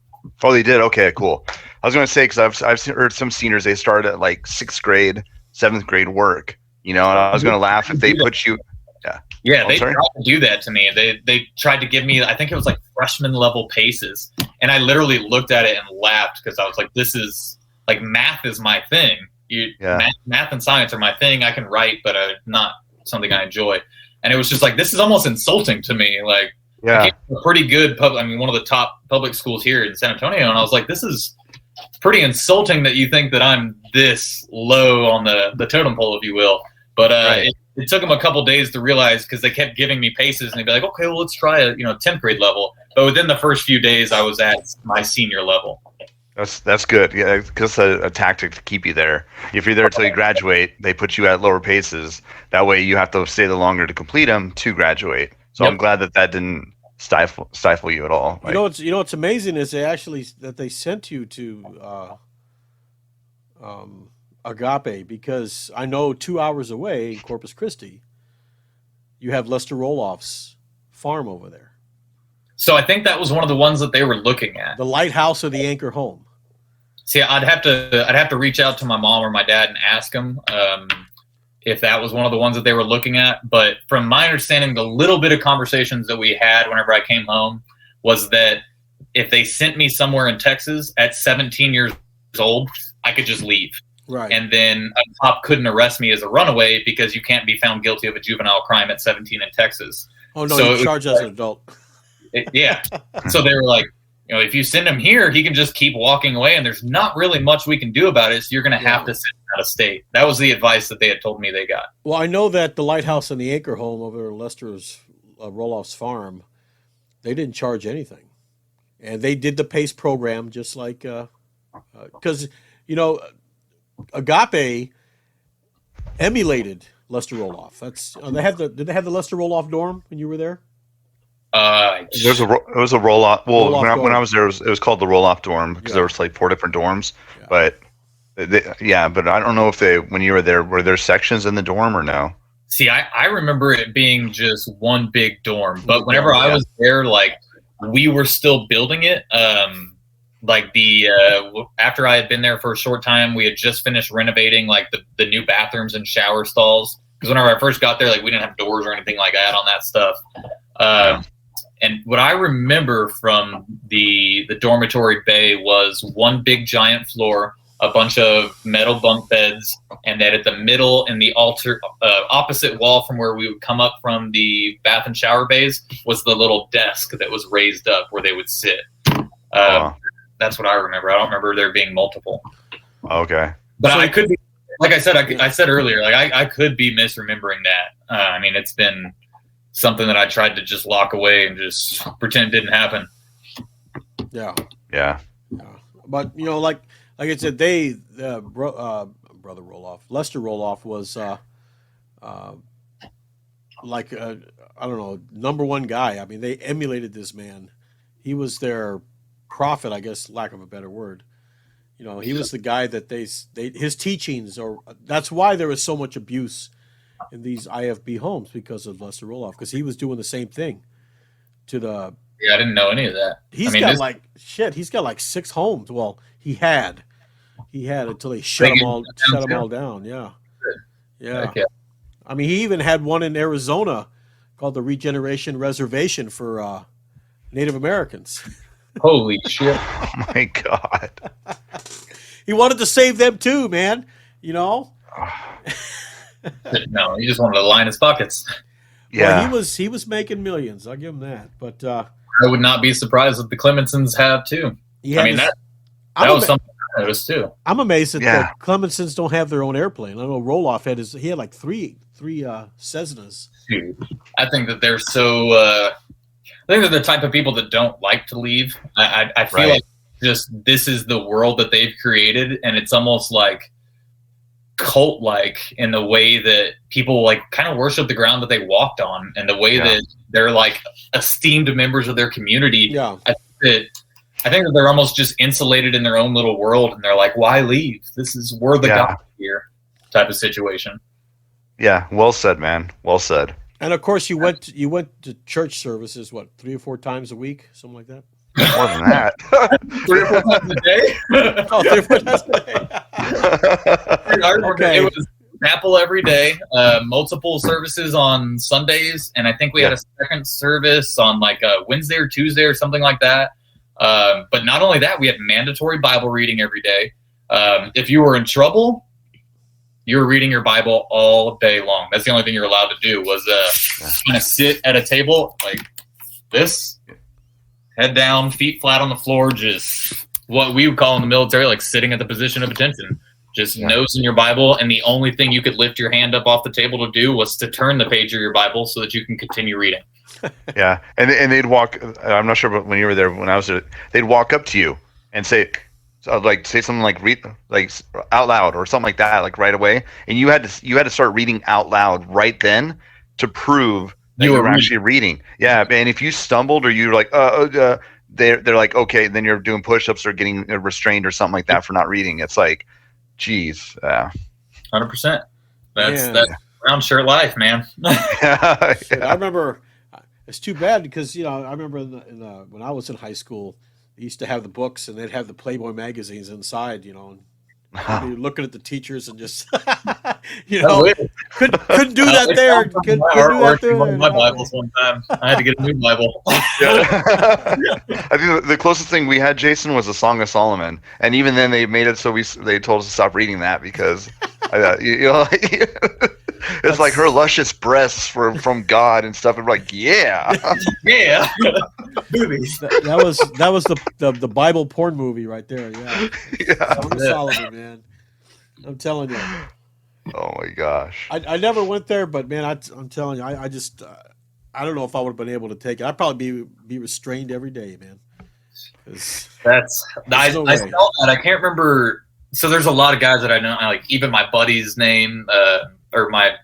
Oh, they did? Okay, cool. I was going to say, because I've heard some seniors, they start at 6th grade, 7th grade work, and I was going to laugh if they put you. Yeah, they tried to do that to me. They tried to give me, I think it was freshman level paces. And I literally looked at it and laughed, because I was like, this is math is my thing. Math and science are my thing. I can write, but not something I enjoy. And it was just this is almost insulting to me. I came from a pretty good one of the top public schools here in San Antonio. And I was like, this is pretty insulting that you think that I'm this low on the totem pole, if you will. But it took them a couple days to realize, because they kept giving me paces, and they'd be like, okay, well, let's try a 10th grade level. But within the first few days, I was at my senior level. That's good. Yeah, because it's a tactic to keep you there. If you're there until you graduate, they put you at lower paces. That way, you have to stay the longer to complete them to graduate. So I'm glad that didn't stifle you at all. You know what's amazing is they sent you to Agape, because I know 2 hours away in Corpus Christi, you have Lester Roloff's farm over there. So I think that was one of the ones that they were looking at. The lighthouse or the anchor home. See, I'd have to reach out to my mom or my dad and ask them if that was one of the ones that they were looking at. But from my understanding, the little bit of conversations that we had whenever I came home was that if they sent me somewhere in Texas at 17 years old, I could just leave. Right. And then a cop couldn't arrest me as a runaway because you can't be found guilty of a juvenile crime at 17 in Texas. Oh, no, so you're charged as an adult. Yeah. So they were like, if you send him here, he can just keep walking away, and there's not really much we can do about it, so you're going to have to send him out of state. That was the advice that they had told me they got. Well, I know that the lighthouse and the anchor home over Lester's Roloff's farm, they didn't charge anything. And they did the PACE program just like because, Agape emulated Lester Roloff. That's did they have the Lester Roloff dorm when you were there? It was a roll-off. Well, when I was there, it was called the roll-off dorm, because there was like 4 different dorms. Yeah. But but I don't know if when you were there, were there sections in the dorm or no? See, I remember it being just one big dorm. But whenever I was there, like, we were still building it. After I had been there for a short time, we had just finished renovating like the new bathrooms and shower stalls. Because whenever I first got there, like, we didn't have doors or anything like that on that stuff. And what I remember from the dormitory bay was one big giant floor, a bunch of metal bunk beds, and then at the middle in the opposite wall from where we would come up from the bath and shower bays was the little desk that was raised up where they would sit. That's what I remember. I don't remember there being multiple. Okay. But I could be, like I said, I said earlier, like I could be misremembering that. I mean, it's been something that I tried to just lock away and just pretend it didn't happen. Yeah. But like I said, brother Roloff, Lester Roloff was I don't know, number one guy. I mean, they emulated this man. He was their prophet, I guess, lack of a better word. He was the guy that his teachings that's why there was so much abuse in these IFB homes, because of Lester Roloff, because he was doing the same thing to the. Yeah, I didn't know any of that. He's got like 6 homes. Well, he had until they shut them all down. Yeah. Okay. I mean, he even had one in Arizona called the Regeneration Reservation for Native Americans. Holy shit! Oh my God. He wanted to save them too, man. No, he just wanted to line his pockets. Yeah, well, he was making millions. I'll give him that. But I would not be surprised if the Clemensons have too. I mean, that was something I noticed too. I'm amazed that the Clemensons don't have their own airplane. I know Roloff had like three Cessnas. Dude, I think that they're so. I think they're the type of people that don't like to leave. I feel like just this is the world that they've created, and it's almost like cult-like in the way that people like kind of worship the ground that they walked on, and the way that they're like esteemed members of their community. Yeah, I think that they're almost just insulated in their own little world, and they're like, "Why leave? We're the God here," type of situation. Yeah, well said, man. Well said. And of course, you went to church services 3 or 4 times a week, something like that. More than that. 3 or 4 times a day. 3 or 4 times a day. I remember it was chapel every day, multiple services on Sundays, and I think we had a second service on like a Wednesday or Tuesday or something like that. But not only that, we had mandatory Bible reading every day. If you were in trouble, you were reading your Bible all day long. That's the only thing you're allowed to do was kind of sit at a table like this, head down, feet flat on the floor, just what we would call in the military, like sitting at the position of attention, just nose in your Bible. And the only thing you could lift your hand up off the table to do was to turn the page of your Bible so that you can continue reading. Yeah. And they'd walk, I'm not sure, but when you were there, when I was there, they'd walk up to you and say something like read like out loud or something like that, like right away. And you had to start reading out loud right then to prove that you were actually reading. Yeah. And if you stumbled or you were like, they're like, okay, then you're doing push-ups or getting restrained or something like that for not reading. It's like, geez. 100%. That's brown shirt life, man. I remember, it's too bad because, I remember when I was in high school, they used to have the books and they'd have the Playboy magazines inside, and you're looking at the teachers and just, couldn't do that there. Couldn't do that there. One of my Bibles one time. I had to get a new Bible. I think the closest thing we had, Jason, was the Song of Solomon, and even then they made it so they told us to stop reading that because, it's like her luscious breasts from God and stuff. And we're like, yeah. Movies. That was the Bible porn movie right there. Yeah. Song of Solomon, man. I'm telling you. Oh my gosh. I never went there, but man, I'm telling you, I just I don't know if I would have been able to take it. I'd probably be restrained every day, man. I saw that. I can't remember. So there's a lot of guys that I know. Like even my buddy's name, or my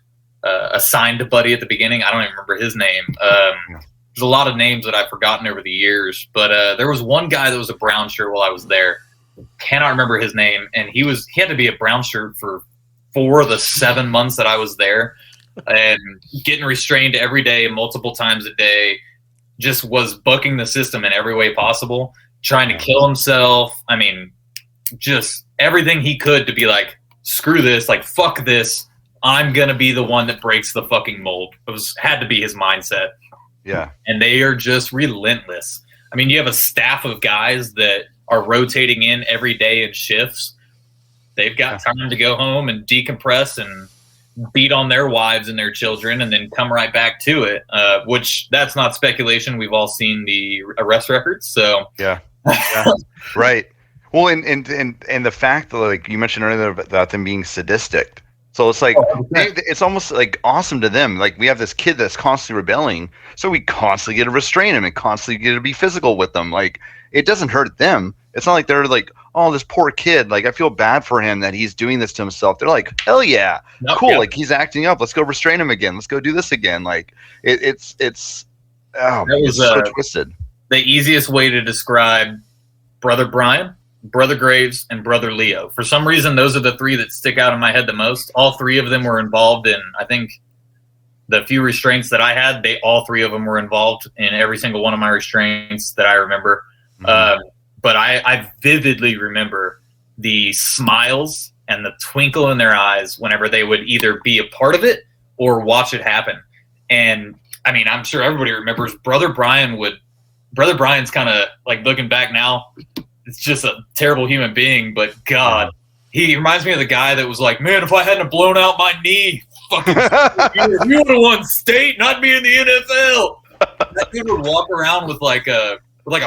assigned buddy at the beginning. I don't even remember his name. There's a lot of names that I've forgotten over the years, but there was one guy that was a brown shirt while I was there. Cannot remember his name, and he had to be a brown shirt for 4 of the 7 months that I was there, and getting restrained every day, multiple times a day, just was bucking the system in every way possible, trying to kill himself. I mean, just everything he could to be like, screw this, like, fuck this. I'm going to be the one that breaks the fucking mold. Had to be his mindset. Yeah. And they are just relentless. I mean, you have a staff of guys that are rotating in every day in shifts. They've got time to go home and decompress and beat on their wives and their children and then come right back to it, which that's not speculation. We've all seen the arrest records. So yeah. Right. Well, and the fact that, like you mentioned earlier about them being sadistic. So it's like, it's almost like awesome to them. Like we have this kid that's constantly rebelling, so we constantly get to restrain him and constantly get to be physical with them. Like it doesn't hurt them. It's not like they're like, oh, this poor kid. Like I feel bad for him that he's doing this to himself. They're like, hell yeah, cool. Yeah. Like he's acting up. Let's go restrain him again. Let's go do this again. Like it's so twisted. The easiest way to describe Brother Brian, Brother Graves, and Brother Leo. For some reason, those are the 3 that stick out in my head the most. All 3 of them were involved in, I think, the few restraints that I had. All 3 of them were involved in every single one of my restraints that I remember. Mm-hmm. But I vividly remember the smiles and the twinkle in their eyes whenever they would either be a part of it or watch it happen. And, I mean, I'm sure everybody remembers Brother Brian's kind of, like, looking back now, it's just a terrible human being, but God, he reminds me of the guy that was like, man, if I hadn't blown out my knee, fucking, you would have won state, not be in the NFL. That dude would walk around with like a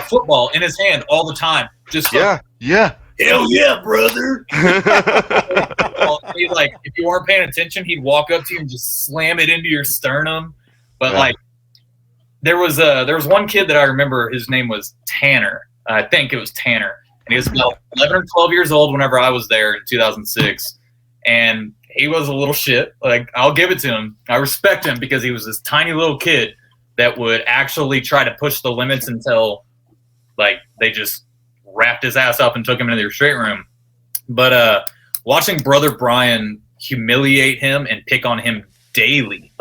football in his hand all the time. Just hell yeah, brother. Like if you weren't paying attention, he'd walk up to you and just slam it into your sternum. But like, there was one kid that I remember. His name was Tanner. I think it was Tanner. And he was about 11 or 12 years old whenever I was there in 2006. And he was a little shit. Like, I'll give it to him. I respect him because he was this tiny little kid that would actually try to push the limits until, like, they just wrapped his ass up and took him into the restraint room. But watching Brother Brian humiliate him and pick on him daily.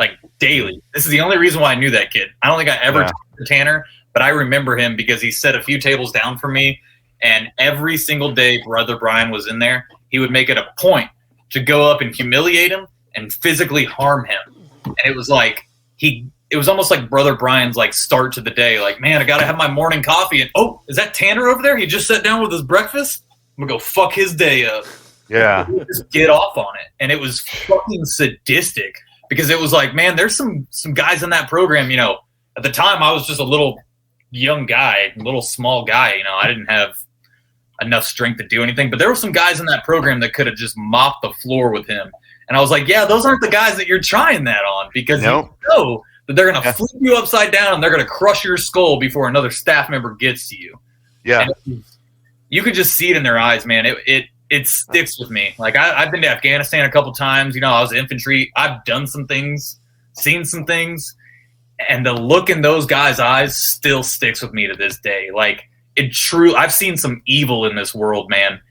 This is the only reason why I knew that kid. I don't think I ever talked to Tanner, but I remember him because he set a few tables down for me, and every single day Brother Brian was in there, he would make it a point to go up and humiliate him and physically harm him. And it was like it was almost like Brother Brian's like start to the day. Like, man, I got to have my morning coffee. And, oh, is that Tanner over there? He just sat down with his breakfast? I'm going to go fuck his day up. Yeah. Just get off on it. And it was fucking sadistic because it was like, man, there's some guys in that program, at the time I was just a little young guy, little small guy. I didn't have enough strength to do anything. But there were some guys in that program that could have just mopped the floor with him. And I was like, yeah, those aren't the guys that you're trying that on, because you know that they're going to flip you upside down and they're going to crush your skull before another staff member gets to you. Yeah. And you could just see it in their eyes, man. It sticks with me. Like I've been to Afghanistan a couple times. You know, I was infantry. I've done some things, seen some things, and the look in those guys' eyes still sticks with me to this day. Like I've seen some evil in this world, man.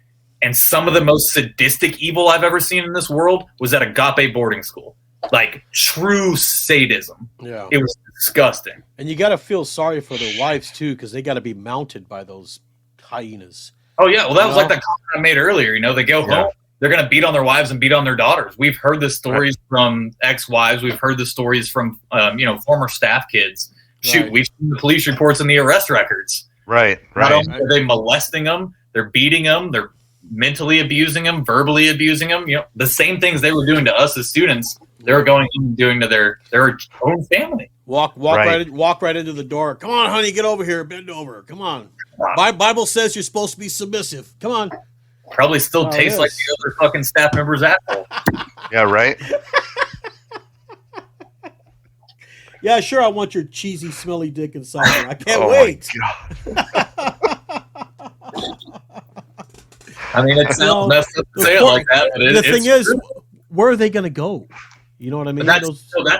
And some of the most sadistic evil I've ever seen in this world was at Agape boarding school. Like true sadism. Yeah. It was disgusting. And you got to feel sorry for their wives too, because they got to be mounted by those hyenas. Oh yeah, well that was like that comment I made earlier. You know, they go home, they're going to beat on their wives and beat on their daughters. We've heard the stories from ex-wives. We've heard the stories from former staff kids. Shoot, we've seen the police reports and the arrest records. Right. Not only are they molesting them, they're beating them, they're mentally abusing them, verbally abusing them. You know, the same things they were doing to us as students, they were going and doing to their own family. Walk right into the door. Come on, honey, get over here. Bend over. Come on. Bible says you're supposed to be submissive. Come on. Probably still tastes like the other fucking staff member's asshole. Yeah, right? Yeah, sure, I want your cheesy, smelly dick inside me. I can't wait. I mean, it's not messed up to say it like that. But the thing is, where are they going to go? You know what I mean? That's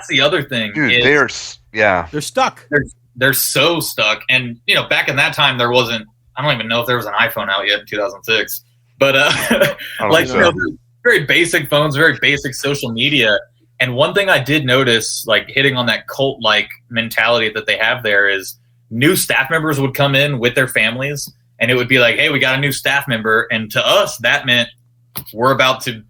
the other thing. Dude, they're stuck. They're so stuck. And, you know, back in that time, there wasn't, I don't even know if there was an iPhone out yet in 2006. But, very basic phones, very basic social media. And one thing I did notice, like hitting on that cult-like mentality that they have there, is new staff members would come in with their families. And it would be like, hey, we got a new staff member. And to us, that meant we're about to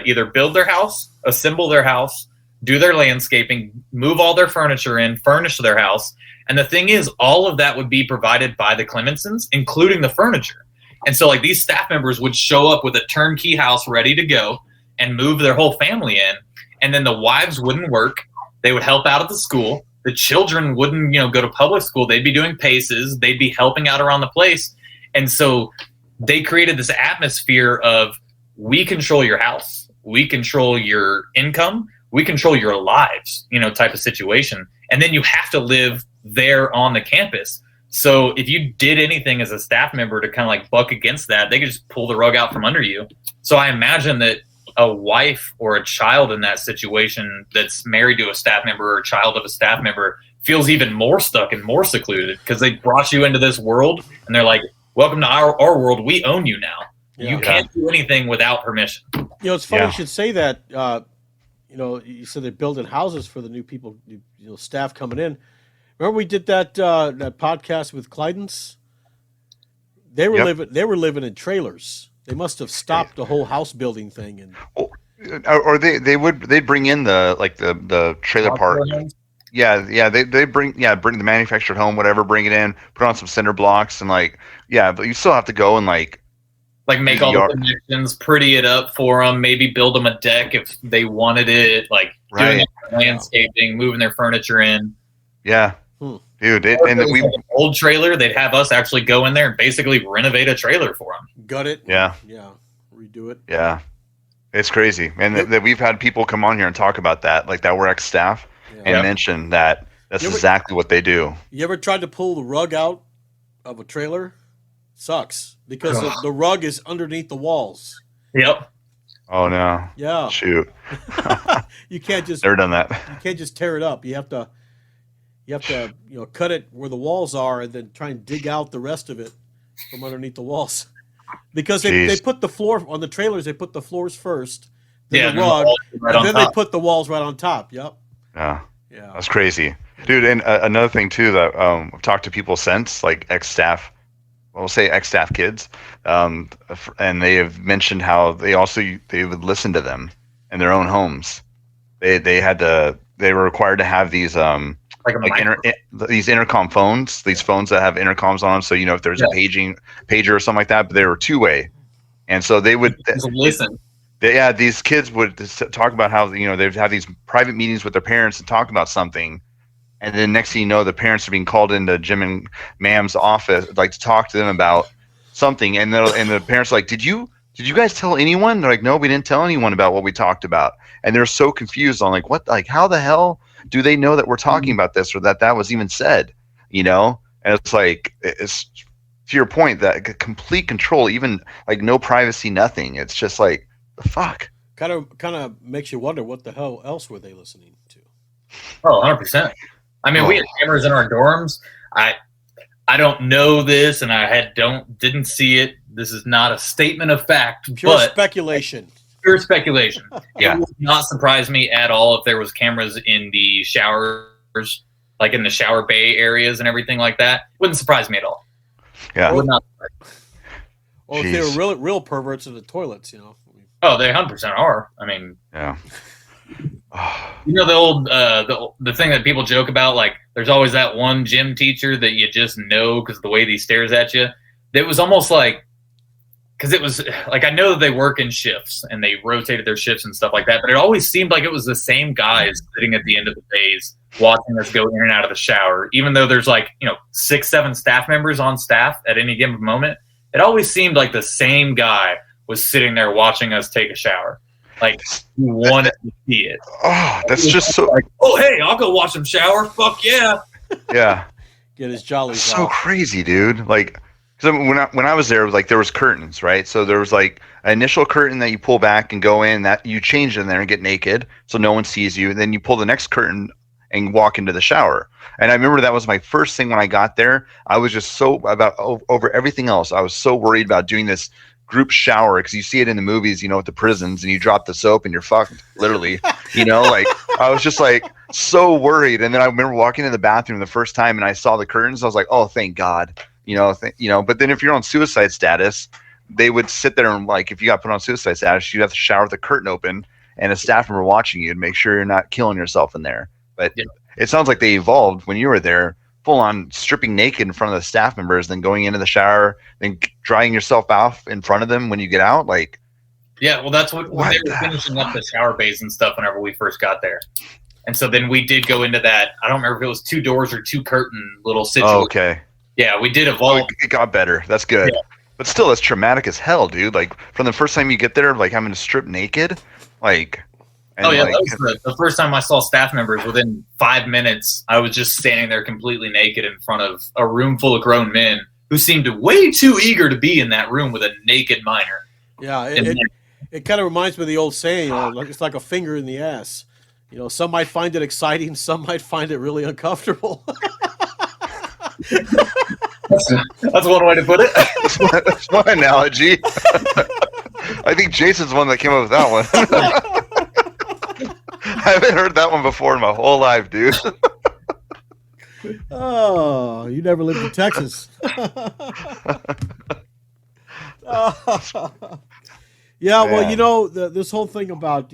either build their house, assemble their house, do their landscaping, move all their furniture in, furnish their house. And the thing is, all of that would be provided by the Clemensons, including the furniture. And so like these staff members would show up with a turnkey house ready to go and move their whole family in. And then the wives wouldn't work. They would help out at the school. The children wouldn't, go to public school. They'd be doing paces. They'd be helping out around the place. And so they created this atmosphere of, we control your house, we control your income, we control your lives, type of situation. And then you have to live there on the campus. So if you did anything as a staff member to kind of like buck against that, they could just pull the rug out from under you. So I imagine that a wife or a child in that situation that's married to a staff member or a child of a staff member feels even more stuck and more secluded, because they brought you into this world and they're like, welcome to our world. We own you now. Yeah. You can't do anything without permission. It's funny you should say that. You said they're building houses for the new people, staff coming in. Remember we did that podcast with Clydens? They were living in trailers. They must have stopped the whole house building thing, and or they'd bring in the trailer park. They bring the manufactured home, whatever, bring it in, put on some cinder blocks, and but you still have to go and make all the connections, pretty it up for them, maybe build them a deck if they wanted it, doing landscaping, moving their furniture in. Yeah. Dude, an old trailer, they'd have us actually go in there and basically renovate a trailer for them. Gut it. Yeah. Redo it. Yeah. It's crazy. And that we've had people come on here and talk about that, that were ex-staff, and mention that that's exactly what they do. You ever tried to pull the rug out of a trailer? Sucks, because the rug is underneath the walls. Yep. Oh no. Yeah. Shoot. You can't just never done that. You can't just tear it up. You have to cut it where the walls are and then try and dig out the rest of it from underneath the walls. Because they put the floor on the trailers, they put the floors first, then the rug, and then they put the walls right on top. Yep. Yeah. That's crazy. Dude, and another thing too that I've talked to people since, ex-staff, we'll say ex-staff kids, and they have mentioned how they would listen to them in their own homes. They were required to have these these intercom phones, these phones that have intercoms on them. So if there's a pager or something like that, but they were two-way, and so they would listen. These kids would talk about how they'd have these private meetings with their parents and talk about something. And then next thing you know, the parents are being called into Jim and Mam's office, to talk to them about something, and the parents are like, did you guys tell anyone? They're like, no, we didn't tell anyone about what we talked about, and they're so confused on like what, like how the hell do they know that we're talking about this or that was even said, you know? And it's like, it's to your point, that complete control, even like no privacy, nothing. It's just like the fuck. Kind of makes you wonder what the hell else were they listening to. Oh, 100%. I mean, we had cameras in our dorms. I don't know this, and didn't see it. This is not a statement of fact, Pure speculation. Pure speculation. Yeah. It would not surprise me at all if there was cameras in the showers, like in the shower bay areas and everything like that. Wouldn't surprise me at all. Yeah. Would not. Or if they were real perverts in the toilets, you know. Oh, they 100% are. I mean, yeah. You know the old the thing that people joke about, like there's always that one gym teacher that you just know because the way he stares at you. It was almost like, because it was like, I know that they work in shifts and they rotated their shifts and stuff like that, but it always seemed like it was the same guys sitting at the end of the days watching us go in and out of the shower, even though there's like 6-7 staff members on staff at any given moment. It always seemed like the same guy was sitting there watching us take a shower. Like, you wanted to see it. Oh, that's just so. Like, oh, hey, I'll go watch him shower. Fuck yeah. Yeah. Get his jollies So off. crazy, dude. Like, because when I was there, it was like there was curtains, right? So there was like an initial curtain that you pull back and go in, that you change in there and get naked, so no one sees you. And then you pull the next curtain and walk into the shower. And I remember that was my first thing when I got there. I was just so over everything else. I was so worried about doing this group shower, because you see it in the movies, at the prisons, and you drop the soap and you're fucked, literally. Like I was just like so worried. And then I remember walking in the bathroom the first time and I saw the curtains. I was like, oh, thank God. But then if you're on suicide status, they would sit there and, like, if you got put on suicide status, you'd have to shower with the curtain open and a staff member watching you to make sure you're not killing yourself in there. But It sounds like they evolved when you were there, full on stripping naked in front of the staff members, then going into the shower, then drying yourself off in front of them when you get out. Like, yeah, well, that's what they were finishing up the shower bays and stuff whenever we first got there. And so then we did go into that. I don't remember if it was 2 doors or 2 curtain little situation. Oh, okay. Yeah, we did evolve. It got better. That's good. Yeah. But still, that's traumatic as hell, dude. Like, from the first time you get there, like, having to strip naked, like. And that was the first time I saw staff members. Within 5 minutes, I was just standing there completely naked in front of a room full of grown men who seemed way too eager to be in that room with a naked minor. Yeah, it kind of reminds me of the old saying, like it's like a finger in the ass. Some might find it exciting, some might find it really uncomfortable. That's one way to put it. That's my analogy. I think Jason's the one that came up with that one. I haven't heard that one before in my whole life, dude. Oh, you never lived in Texas. Yeah, well, this whole thing about,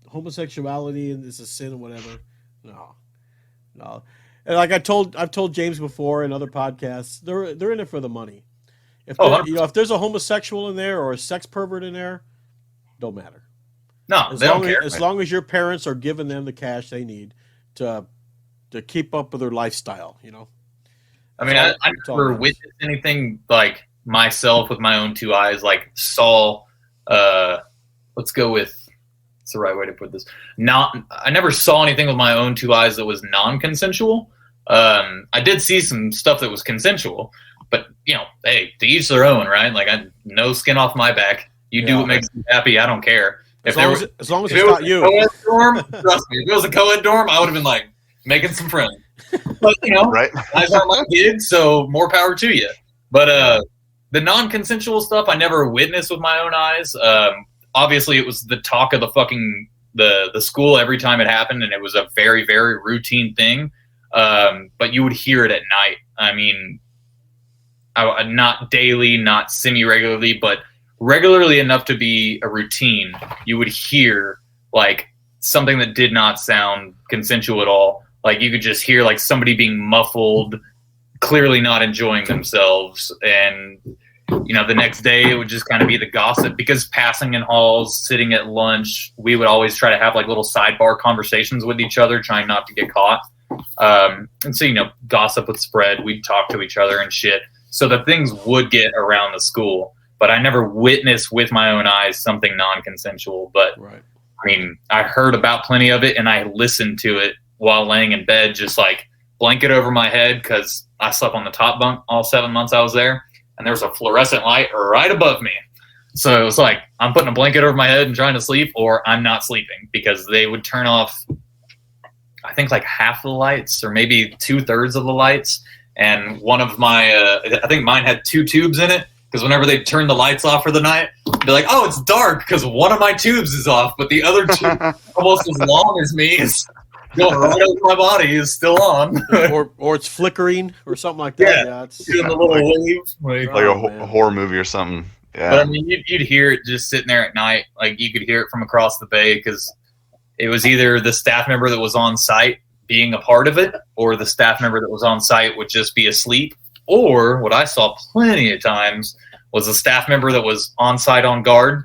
homosexuality and this is sin and whatever. No. And like I've told James before in other podcasts, they're in it for the money. If if there's a homosexual in there or a sex pervert in there, don't matter. No, they don't care. As long as your parents are giving them the cash they need to keep up with their lifestyle, I mean, I never witnessed anything like myself with my own 2 eyes, like saw, let's go with, what's the right way to put this? I never saw anything with my own 2 eyes that was non-consensual. I did see some stuff that was consensual, but, hey, to each their own, right? Like, no skin off my back. You do what makes you happy. I don't care. As long as it's not you. Dorm, trust me, if it was a co-ed dorm, I would have been like making some friends. But right? Guys aren't my kids, so more power to you. But the non-consensual stuff I never witnessed with my own eyes. Obviously, it was the talk of the school every time it happened, and it was a very, very routine thing. But you would hear it at night. I mean, not daily, not semi-regularly, but regularly enough to be a routine. You would hear like something that did not sound consensual at all. Like you could just hear like somebody being muffled, clearly not enjoying themselves. And, the next day it would just kind of be the gossip, because passing in halls, sitting at lunch, we would always try to have like little sidebar conversations with each other, trying not to get caught. And so, gossip would spread. We'd talk to each other and shit. So the things would get around the school, but I never witnessed with my own eyes something non-consensual. But Right. I mean, I heard about plenty of it, and I listened to it while laying in bed, just like blanket over my head, because I slept on the top bunk all 7 months I was there, and there was a fluorescent light right above me. So it was like I'm putting a blanket over my head and trying to sleep, or I'm not sleeping, because they would turn off, I think, like half the lights or maybe 2/3 of the lights. And one of my, I think mine had 2 tubes in it, because whenever they turn the lights off for the night, they're like, oh, it's dark because one of my tubes is off, but the other tube, almost as long as me, is going right over my body, is still on. or it's flickering or something like that. Yeah, it's Doing the little wave. Like Oh, a man. horror movie or something. Yeah. But I mean, you'd hear it just sitting there at night. Like you could hear it from across the bay, because it was either the staff member that was on site being a part of it, or the staff member that was on site would just be asleep. Or what I saw plenty of times was a staff member that was on site on guard,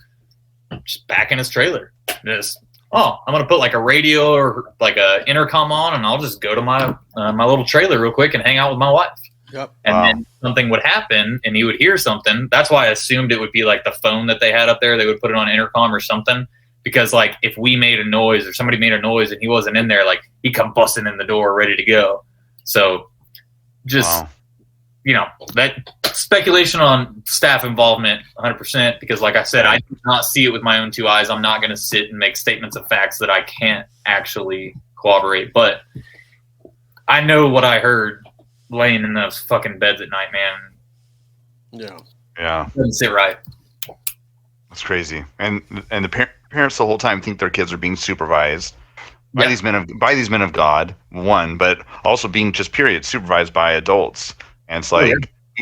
just back in his trailer. Just, I'm going to put like a radio or like a intercom on, and I'll just go to my my little trailer real quick and hang out with my wife. Yep. And Wow. then something would happen, and he would hear something. That's why I assumed it would be like the phone that they had up there. They would put it on intercom or something, because like if we made a noise or somebody made a noise and he wasn't in there, like he'd come busting in the door ready to go. So just, Wow. That speculation on staff involvement 100%, because like I said, I did not see it with my own 2 eyes. I'm not going to sit and make statements of facts that I can't actually corroborate, but I know what I heard laying in those fucking beds at night, man. Yeah. Yeah. Doesn't sit right. That's crazy. And the parents the whole time think their kids are being supervised by Yeah. these men of God, one, but also being just period supervised by adults. And it's like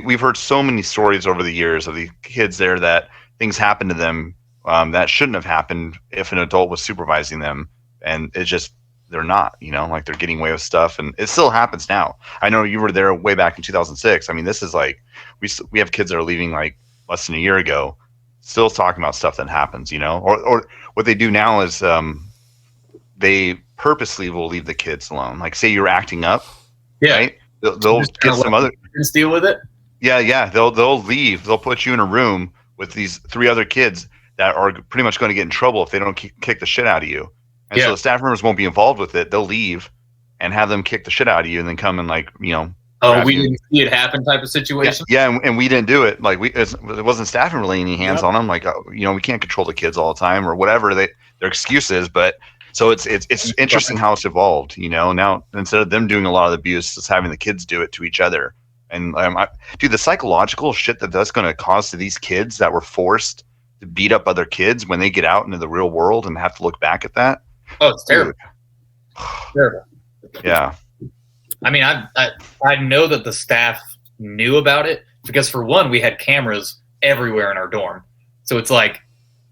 we've heard so many stories over the years of the kids there that things happen to them that shouldn't have happened if an adult was supervising them, and it's just they're not, like they're getting away with stuff, and it still happens now. I know you were there way back in 2006. I mean, this is like we have kids that are leaving like less than a year ago, still talking about stuff that happens, or what they do now is they purposely will leave the kids alone. Like say you're acting up, Yeah. right? They'll Just get kinda some let other. Just deal with it. Yeah. They'll leave. They'll put you in a room with these 3 other kids that are pretty much going to get in trouble if they don't kick the shit out of you. And so the staff members won't be involved with it. They'll leave and have them kick the shit out of you, and then come and like Oh, we you. didn't see it happen type of situation. Yeah, and we didn't do it. Like it wasn't staff laying any hands on them. Like we can't control the kids all the time or whatever their excuse is. But so it's interesting how it's evolved. Now instead of them doing a lot of the abuse, it's having the kids do it to each other. And the psychological shit that's going to cause to these kids that were forced to beat up other kids when they get out into the real world and have to look back at that. Oh, it's terrible. Terrible. Yeah. I mean, I know that the staff knew about it, because for one, we had cameras everywhere in our dorm. So it's like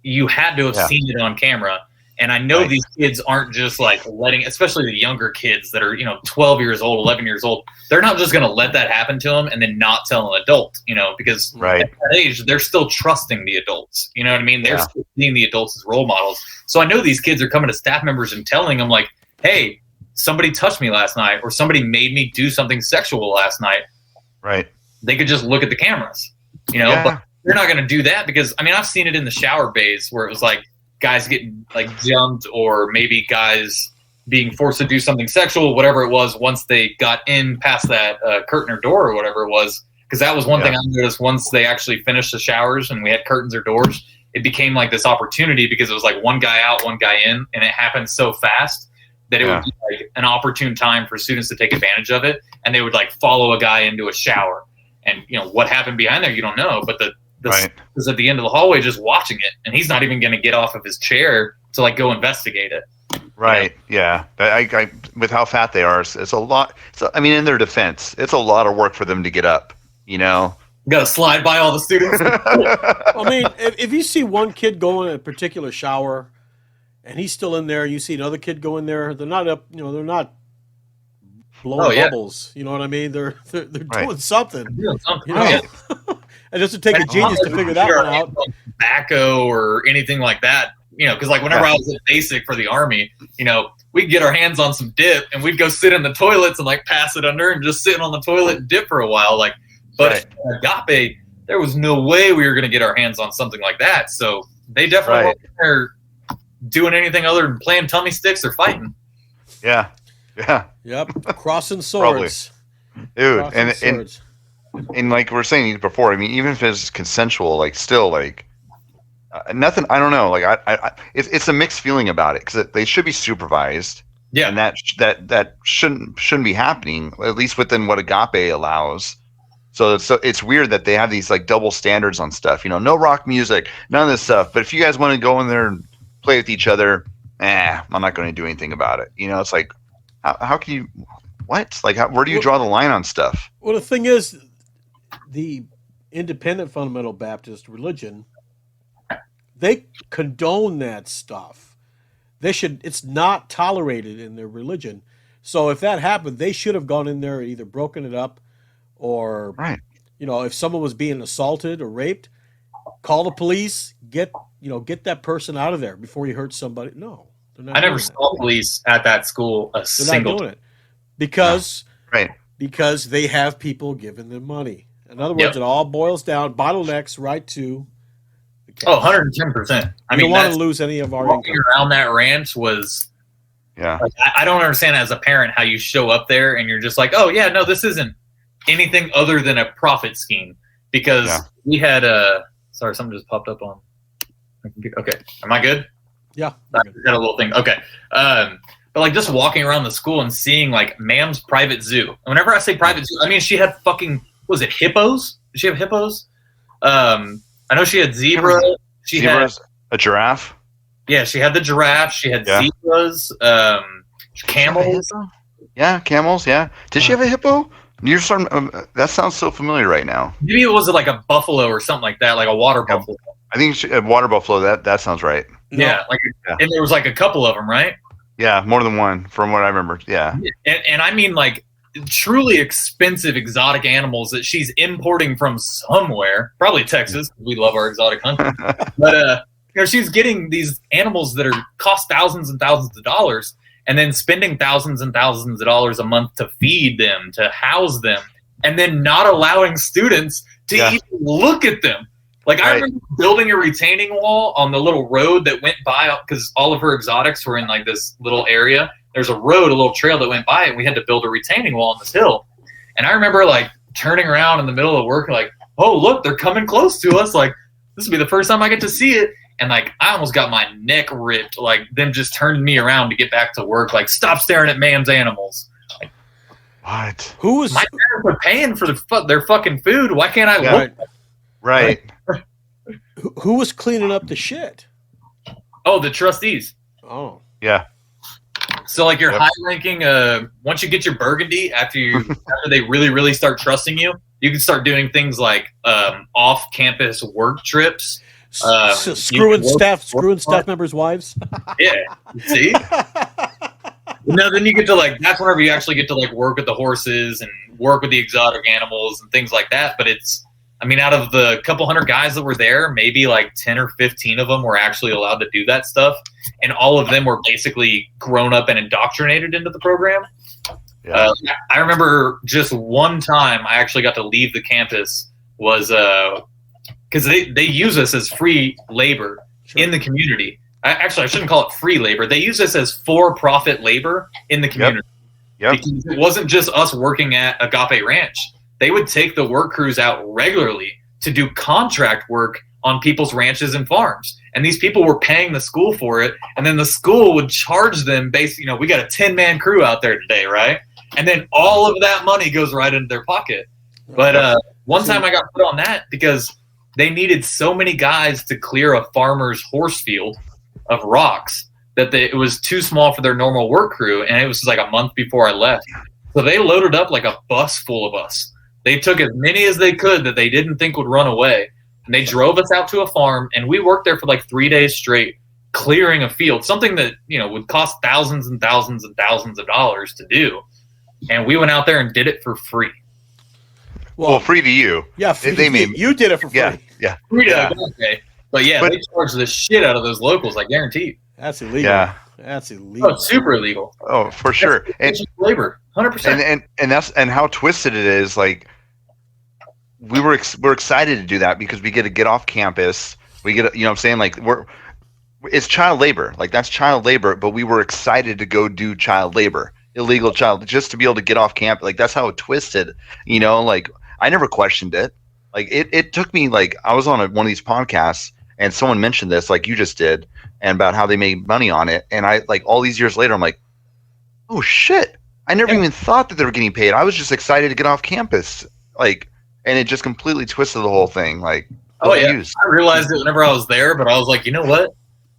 you had to have seen it on camera. And I know these kids aren't just like especially the younger kids that are, 12 years old, 11 years old. They're not just going to let that happen to them and then not tell an adult, because at that age, they're still trusting the adults. You know what I mean? They're still seeing the adults as role models. So I know these kids are coming to staff members and telling them like, hey, somebody touched me last night, or somebody made me do something sexual last night. Right. They could just look at the cameras, but they're not going to do that, because I mean, I've seen it in the shower bays where it was like guys getting like jumped, or maybe guys being forced to do something sexual, whatever it was, once they got in past that curtain or door or whatever it was. Because that was one thing I noticed once they actually finished the showers and we had curtains or doors, it became like this opportunity, because it was like one guy out, one guy in, and it happened so fast that it would be like an opportune time for students to take advantage of it. And they would like follow a guy into a shower, and what happened behind there, you don't know, but the was at the end of the hallway just watching it, and he's not even going to get off of his chair to like go investigate it. Right. Yeah. I with how fat they are, it's a lot. I mean, in their defense, it's a lot of work for them to get up. You got to slide by all the students. I mean, if you see one kid go in a particular shower and he's still in there, you see another kid go in there, they're not up, they're not blowing bubbles. You know what I mean? They're doing something. It doesn't take a genius to figure that one out. Tobacco or anything like that, because like whenever I was at basic for the Army, we'd get our hands on some dip and we'd go sit in the toilets and like pass it under and just sitting on the toilet and dip for a while. Like But Agape, there was no way we were going to get our hands on something like that. So they definitely weren't there doing anything other than playing tummy sticks or fighting. Yeah. Yep. Crossing swords. Dude, Crossing swords. and like we were saying before, I mean, even if it's consensual, like still like nothing. I don't know. Like it's a mixed feeling about it because they should be supervised. Yeah, and that shouldn't be happening, at least within what Agape allows. So it's weird that they have these like double standards on stuff. You know, no rock music, none of this stuff. But if you guys want to go in there and play with each other, I'm not going to do anything about it. You know, it's like how can you? What? Like, where do you draw the line on stuff? Well, the thing is, the independent fundamental Baptist religion, they condone that stuff. It's not tolerated in their religion. So if that happened, they should have gone in there and either broken it up or, if someone was being assaulted or raped, call the police, get that person out of there before you hurt somebody. No, they're not. I never saw police at that school a single not doing it because they have people giving them money. In other words, it all boils down, bottlenecks right to the cash. 110%. I mean, don't want to lose any of our walking income. around that ranch was like, I don't understand as a parent how you show up there and you're just like, oh yeah, no, this isn't anything other than a profit scheme, because we had sorry, something just popped up on my computer. Okay, am I good? Yeah, I had a little thing. Okay. But like just walking around the school and seeing like Mam's private zoo. And whenever I say private zoo, I mean she had fucking, was it hippos? Did she have hippos? I know she had zebra. She had a giraffe. Yeah, she had the giraffe. She had zebras, camels. Yeah, camels. Yeah. Did she have a hippo? You're starting. That sounds so familiar right now. Maybe it was like a buffalo or something like that, like a water buffalo. I think a water buffalo. That sounds right. Yeah, and there was like a couple of them, right? Yeah, more than one, from what I remember. Yeah, and I mean like truly expensive exotic animals that she's importing from somewhere, probably Texas. We love our exotic hunting, but she's getting these animals that cost thousands and thousands of dollars, and then spending thousands and thousands of dollars a month to feed them, to house them, and then not allowing students to even look at them. Like I remember building a retaining wall on the little road that went by, because all of her exotics were in like this little area. There's a road, a little trail that went by, and we had to build a retaining wall on this hill. And I remember like turning around in the middle of work, like, oh look, they're coming close to us. Like this will be the first time I get to see it. And like I almost got my neck ripped. Like them just turning me around to get back to work. Like stop staring at Mam's animals. Like, what? Who was my parents were paying for their fucking food? Why can't I look? Right. Who was cleaning up the shit? Oh, the trustees. Oh. Yeah. So like you're high-ranking, once you get your burgundy, after they really, really start trusting you, you can start doing things like off-campus work trips. Screwing staff members' wives. Yeah. See? No, then you get to that's whenever you actually get to work with the horses and work with the exotic animals and things like that. But out of the couple hundred guys that were there, maybe 10 or 15 of them were actually allowed to do that stuff. And all of them were basically grown up and indoctrinated into the program. Yeah. I remember just one time I actually got to leave the campus was because they use us as free labor in the community. I shouldn't call it free labor. They use us as for-profit labor in the community. Yep. Because it wasn't just us working at Agape Ranch. They would take the work crews out regularly to do contract work on people's ranches and farms. And these people were paying the school for it. And then the school would charge them we got a 10-man crew out there today, right? And then all of that money goes right into their pocket. But one time I got put on that because they needed so many guys to clear a farmer's horse field of rocks that it was too small for their normal work crew. And it was a month before I left. So they loaded up a bus full of us. They took as many as they could that they didn't think would run away. And they drove us out to a farm, and we worked there for 3 days straight, clearing a field, something that, would cost thousands and thousands and thousands of dollars to do. And we went out there and did it for free. Well, free to you. Yeah, you did it for free. Yeah. Free to okay. But they charge the shit out of those locals, I guarantee. That's illegal. Yeah. That's illegal. Oh, it's super illegal. Oh, for sure. And labor, 100%. And how twisted it is, we're excited to do that because we get to get off campus. We get, you know what I'm saying? Like it's child labor. Like that's child labor, but we were excited to go do child labor, illegal child, just to be able to get off camp. Like that's how it twisted, you know, like I never questioned it. Like it took me, like I was on one of these podcasts and someone mentioned this, like you just did, and about how they made money on it. And I, like, all these years later, I'm like, oh shit. I never even thought that they were getting paid. I was just excited to get off campus. Like, and it just completely twisted the whole thing. Like, oh yeah, I realized it whenever I was there, but I was like, you know what?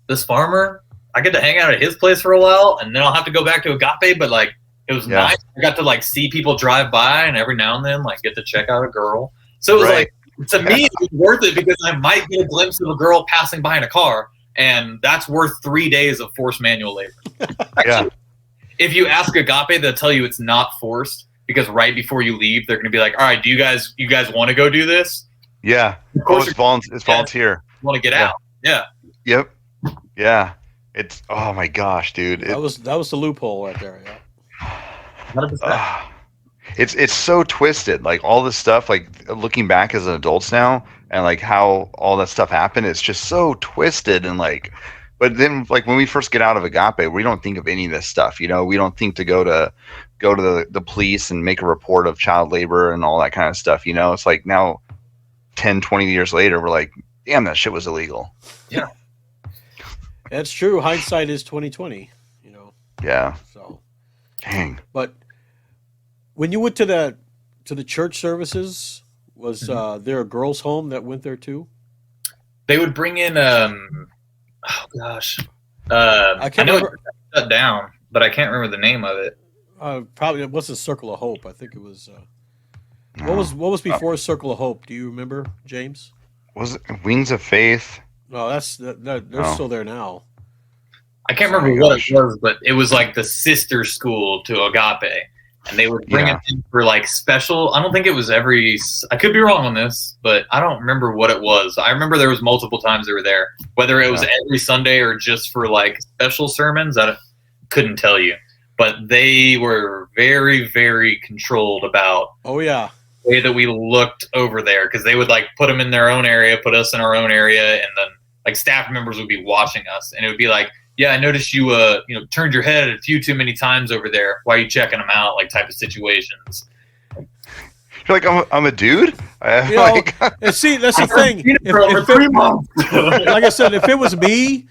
This farmer, I get to hang out at his place for a while, and then I'll have to go back to Agape. But like, it was nice. I got to like see people drive by, and every now and then, like, get to check out a girl. So it was like, to me, it was worth it because I might get a glimpse of a girl passing by in a car, and that's worth 3 days of forced manual labor. Actually, if you ask Agape, they'll tell you it's not forced because right before you leave, they're going to be like, all right, do you guys want to go do this? Yeah. Of course, it's volunteer. Want to get out? Yeah. Yep. Yeah. It's, oh my gosh, dude. That was the loophole right there. Yeah. 100%. It's so twisted. Like all this stuff, like looking back as an adults now and like how all that stuff happened, it's just so twisted. And like, but then like when we first get out of Agape, we don't think of any of this stuff. You know, we don't think to go to the police and make a report of child labor and all that kind of stuff. You know, it's like now 10, 20 years later, we're like, damn, that shit was illegal. Yeah. That's true. Hindsight is 20/20, you know. Yeah. So dang. But when you went to the church services, was there a girls' home that went there too? They would bring in I know it shut down, but I can't remember the name of it. Probably it wasn't Circle of Hope. I think it was what was before Circle of Hope? Do you remember, James? Was it Wings of Faith? No, they're still there now. I can't remember what it was, but it was like the sister school to Agape. And they would bring it in for like special. I don't think it was I could be wrong on this, but I don't remember what it was. I remember there was multiple times they were there, whether it was every Sunday or just for like special sermons. I couldn't tell you, but they were very, very controlled about the way that we looked over there. Cause they would like put them in their own area, put us in our own area. And then like staff members would be watching us and it would be like, yeah, I noticed you, turned your head a few too many times over there. Why are you checking them out? Like type of situations. You're like, I'm a dude. And see, that's the thing. Like I said, if it was me,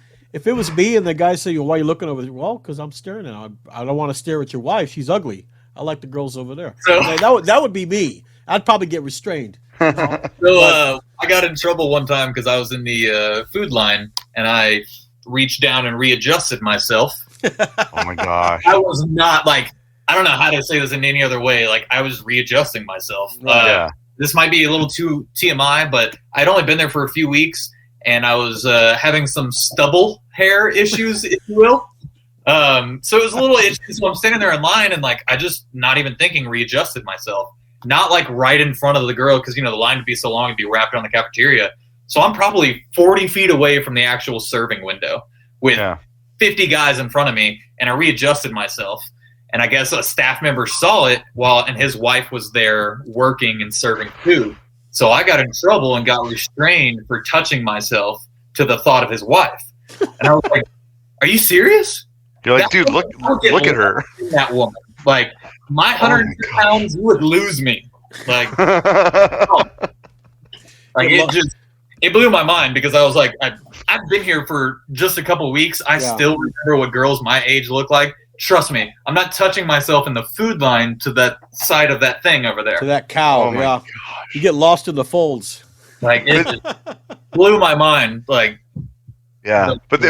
and the guy said, "Why are you looking over there?" Well, because I'm staring at her. I don't want to stare at your wife. She's ugly. I like the girls over there. So, that would be me. I'd probably get restrained. You know? So I got in trouble one time because I was in the food line and I reached down and readjusted myself. Oh my gosh. I was not like, I don't know how to say this in any other way. Like I was readjusting myself. This might be a little too TMI, but I'd only been there for a few weeks and I was having some stubble hair issues, if you will. So it was a little itchy. So I'm standing there in line and like, I just not even thinking readjusted myself. Not like right in front of the girl because, the line would be so long, it'd be wrapped around the cafeteria. So I'm probably 40 feet away from the actual serving window with 50 guys in front of me, and I readjusted myself. And I guess a staff member saw it and his wife was there working and serving food. So I got in trouble and got restrained for touching myself to the thought of his wife. And I was like, are you serious? You're like, dude, look at her. That woman. Like, my 100 pounds would lose me. Like, it blew my mind because I was like, I've been here for just a couple weeks. I still remember what girls my age look like. Trust me, I'm not touching myself in the food line to that side of that thing over there. To that cow, oh my gosh. You get lost in the folds. Like, it just blew my mind. Like, yeah, but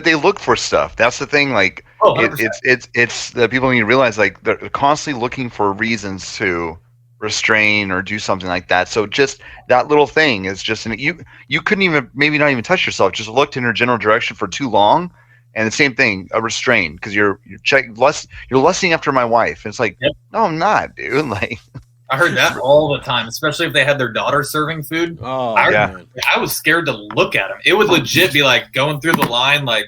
they look for stuff. That's the thing. Like, it's the people need to realize like they're constantly looking for reasons to restrain or do something like that. So just that little thing is just you couldn't even maybe not even touch yourself. Just looked in her general direction for too long, and the same thing, a restraint because you're lusting after my wife. And it's like, no, I'm not, dude. Like, I heard that all the time, especially if they had their daughter serving food. I was scared to look at them. It would legit be like going through the line like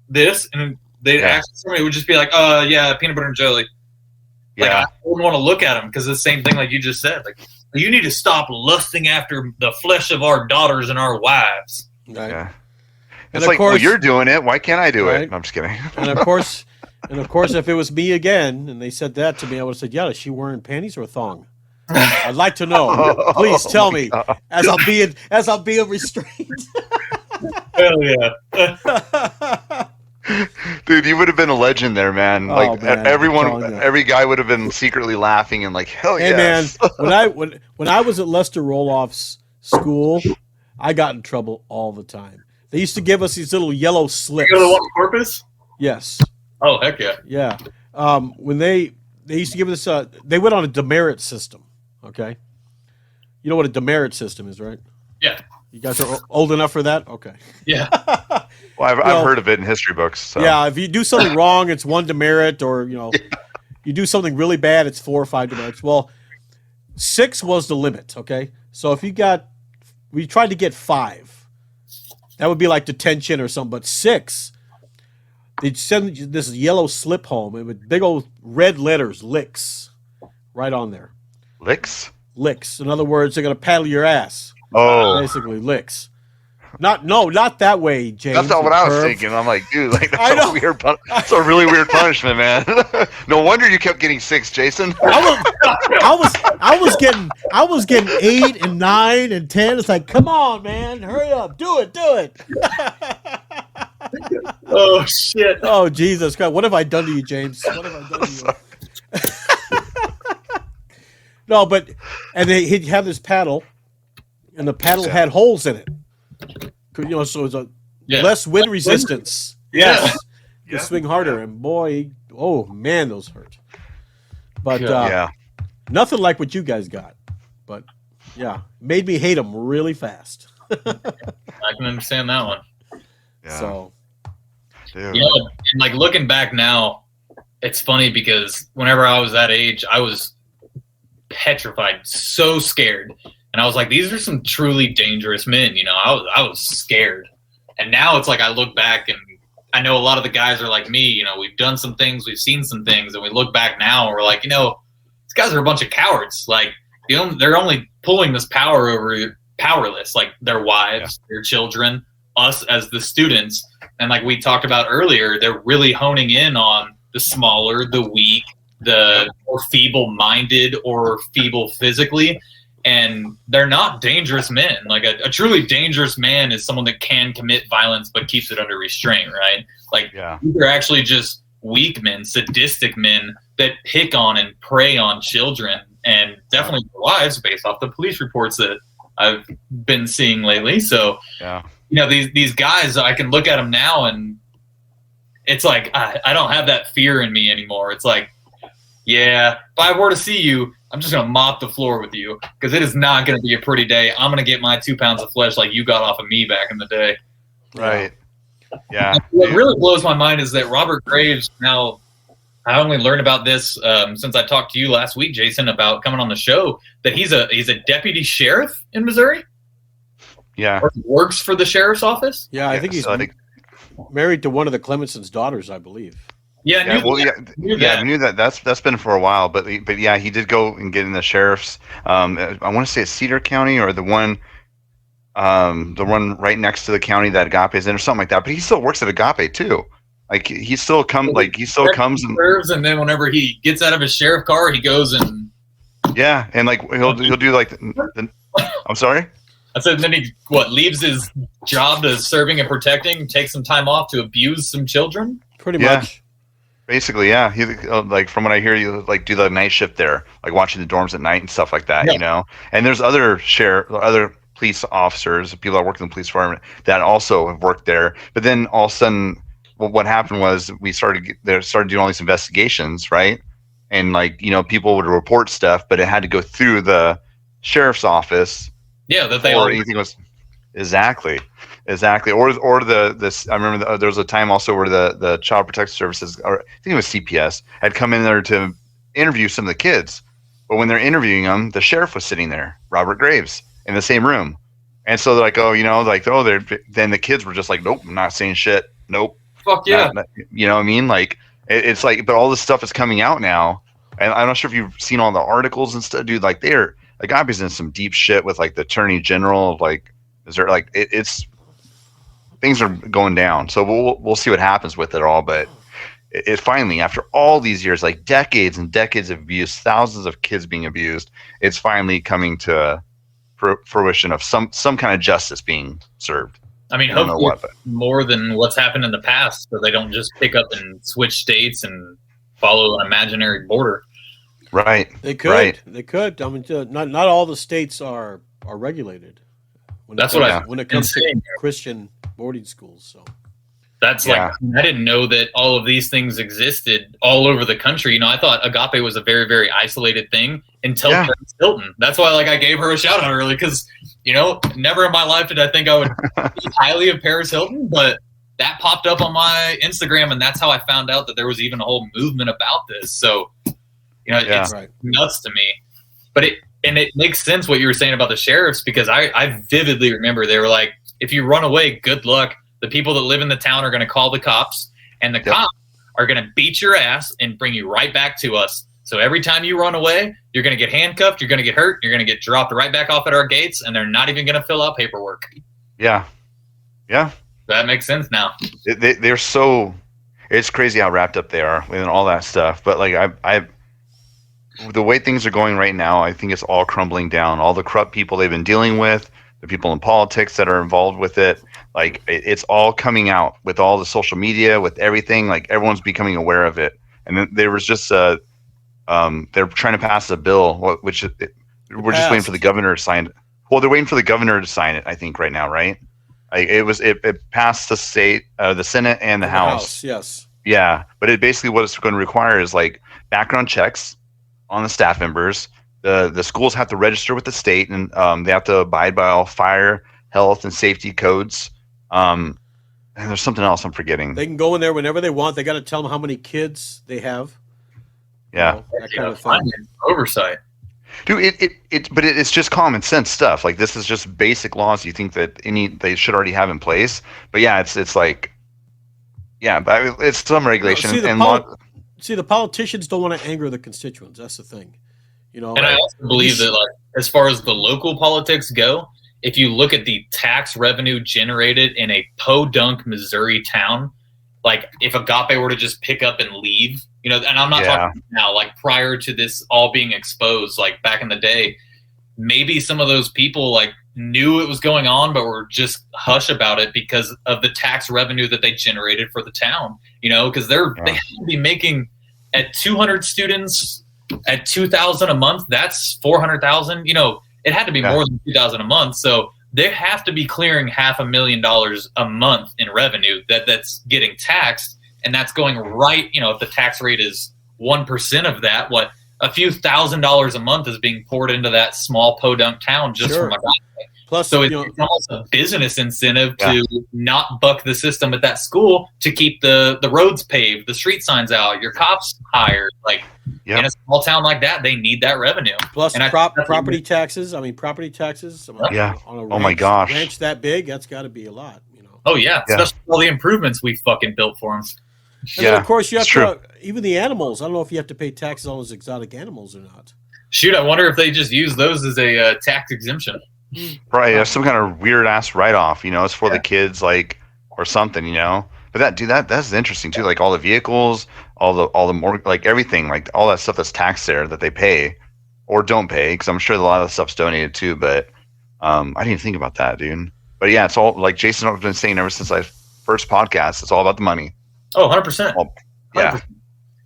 this, and they'd ask somebody, it would just be like, peanut butter and jelly. Like, I wouldn't want to look at them because it's the same thing like you just said. Like, You need to stop lusting after the flesh of our daughters and our wives. Right. Yeah. And It's of like, course, well, you're doing it. Why can't I do right? it? I'm just kidding. And of course, if it was me again, and they said that to me, I would have said, "Yeah, is she wearing panties or a thong?" I'd like to know. Please tell me, God. as I'm being restrained. Hell yeah. Dude, you would have been a legend there, man. Oh, Like man, I'm everyone, telling you. every guy would have been secretly laughing and like, hell Hey yes. man, when I was at Lester Roloff's school, I got in trouble all the time. They used to give us these little yellow slips. You go to one Corpus? Yes, Oh, heck yeah. yeah. When they used to give us they went on a demerit system. Okay, you know what a demerit system is, right? Yeah. You guys are old enough for that? Okay. Yeah. Well, I've Well, heard of it in history books. So. Yeah, if you do something wrong, it's 1 demerit, or you do something really bad, it's 4 or 5 demerits. Well, 6 was the limit. Okay, so if we tried to get 5, that would be like detention or something. But 6, they'd send you this yellow slip home and with big old red letters, licks, right on there. Licks? Licks. In other words, they're gonna paddle your ass. Oh, Basically, licks. Not that way, James. that's not what you I was perv. thinking. I'm like, dude, like I that's know. a weird. That's a really weird punishment, man. No wonder you kept getting 6, Jason. I was getting 8 and 9 and 10. It's like, come on, man, hurry up, do it. Oh, shit. Oh, Jesus Christ, what have I done to you, James? What have I done to you? No, but he'd have this paddle, and the paddle had holes in it. So it's a less wind resistance. Yes, you swing harder, and boy, oh man, those hurt. But Yeah. nothing like what you guys got. But yeah, made me hate them really fast. I can understand that one. Yeah. So Dude. Yeah, and like looking back now, it's funny because whenever I was that age, I was petrified, so scared. And I was like, these are some truly dangerous men. I was scared. And now it's like I look back and I know a lot of the guys are like me. We've done some things, we've seen some things, and we look back now and we're like, these guys are a bunch of cowards. Like, they're only pulling this power over powerless, like their wives, their children, us as the students. And like we talked about earlier, they're really honing in on the smaller, the weak, the more feeble-minded or feeble physically. And they're not dangerous men. Like a truly dangerous man is someone that can commit violence but keeps it under restraint, right? Like they're actually just weak men, sadistic men that pick on and prey on children and definitely their wives based off the police reports that I've been seeing lately. So, these guys, I can look at them now and it's like I don't have that fear in me anymore. It's like, if I were to see you, I'm just going to mop the floor with you because it is not going to be a pretty day. I'm going to get my 2 pounds of flesh like you got off of me back in the day. Right. Yeah. What really blows my mind is that Robert Graves now, I only learned about this since I talked to you last week, Jason, about coming on the show, that he's a deputy sheriff in Missouri. Yeah. Or works for the sheriff's office. yeah, I think he's married to one of the Clemenson's daughters, I believe. Yeah, I knew that. We knew that. That's been for a while, but yeah, he did go and get in the sheriff's. I want to say it's Cedar County or the one right next to the county that Agape is in, or something like that. But he still works at Agape too. Like he still comes and serves, and then whenever he gets out of his sheriff car, he goes and and like he'll do like I'm sorry. I said, then he leaves his job to serving and protecting, takes some time off to abuse some children. Pretty much. Basically, yeah. He like from what I hear, you like do the night shift there, like watching the dorms at night and stuff like that. And there's other police officers, people that work in the police department that also have worked there. But then all of a sudden, what happened was they started doing all these investigations, right? And like people would report stuff, but it had to go through the sheriff's office. Yeah, that they or anything was exactly. Or this. I remember there was a time also where the Child Protective Services, or I think it was CPS, had come in there to interview some of the kids. But when they're interviewing them, the sheriff was sitting there, Robert Graves, in the same room. And so they're like, then the kids were just like, nope, I'm not saying shit. Nope. Fuck yeah. You know what I mean? Like it's like, but all this stuff is coming out now, and I'm not sure if you've seen all the articles and stuff, dude. Like Agape's in some deep shit with like the attorney general of like, is there like it's things are going down. So we'll see what happens with it all. But it finally, after all these years, like decades and decades of abuse, thousands of kids being abused, it's finally coming to fruition of some kind of justice being served. I mean, hopefully more than what's happened in the past, so they don't just pick up and switch states and follow an imaginary border. Right. They could. Right. They could. I mean, not all the states are regulated. When it comes to Christian boarding schools. So that's like, I didn't know that all of these things existed all over the country. You know, I thought Agape was a very, very isolated thing until Paris Hilton. That's why, like, I gave her a shout out early because, you know, never in my life did I think I would think highly of Paris Hilton, but that popped up on my Instagram, and that's how I found out that there was even a whole movement about this. So, you know, it's nuts to me. But it makes sense what you were saying about the sheriffs, because I vividly remember they were like, if you run away, good luck. The people that live in the town are going to call the cops, and the cops are going to beat your ass and bring you right back to us. So every time you run away, you're going to get handcuffed, you're going to get hurt, you're going to get dropped right back off at our gates, and they're not even going to fill out paperwork. Yeah. Yeah. That makes sense now. They're so – it's crazy how wrapped up they are and all that stuff. But, like, the way things are going right now, I think it's all crumbling down. All the corrupt people they've been dealing with, the people in politics that are involved with it, like it's all coming out with all the social media, with everything. Like everyone's becoming aware of it. And then there was just they're trying to pass a bill, which we're just waiting for the governor to sign it. Well, they're waiting for the governor to sign it, I think, right now, right? It passed the state, the Senate, and the House. Yes. Yeah, but it basically what it's going to require is like background checks on the staff members. The schools have to register with the state, and they have to abide by all fire, health, and safety codes. And there's something else I'm forgetting. They can go in there whenever they want. They got to tell them how many kids they have. Yeah, that kind of thing. Oversight, dude. But it's just common sense stuff. Like this is just basic laws you think that they should already have in place. But yeah, it's like, yeah, but it's some regulation See, the politicians don't want to anger the constituents. That's the thing, you know. And I also believe that, like, as far as the local politics go, if you look at the tax revenue generated in a Podunk, Missouri town, like if Agape were to just pick up and leave, you know, and I'm not talking now, like prior to this all being exposed, like back in the day, maybe some of those people like knew it was going on, but were just hush about it because of the tax revenue that they generated for the town, you know, because they have to be making at 200 students at $2,000 a month. That's $400,000. You know, it had to be more than $2,000 a month. So they have to be clearing $500,000 a month in revenue that's getting taxed. And that's going right, you know, if the tax rate is 1% of that, a few $1,000s a month is being poured into that small podunk town just from Agape. Plus, so it's almost a business incentive to not buck the system at that school, to keep the roads paved, the street signs out, your cops hired. Like in a small town like that, they need that revenue. Plus property taxes. I mean, property taxes. On a ranch, oh my gosh, ranch that big, that's got to be a lot. You know. Oh yeah, especially all the improvements we fucking built for them. And then, of course, you have to even the animals. I don't know if you have to pay taxes on those exotic animals or not. Shoot, I wonder if they just use those as a tax exemption. Right, some kind of weird ass write off, you know, it's for the kids, like, or something, you know. But that's interesting too. Like all the vehicles, all the more, like everything, like all that stuff that's taxed there that they pay or don't pay, because I'm sure a lot of the stuff's donated too. But I didn't even think about that, dude. But yeah, it's all like Jason has been saying ever since I first podcast. It's all about the money. Oh, 100%. Yeah.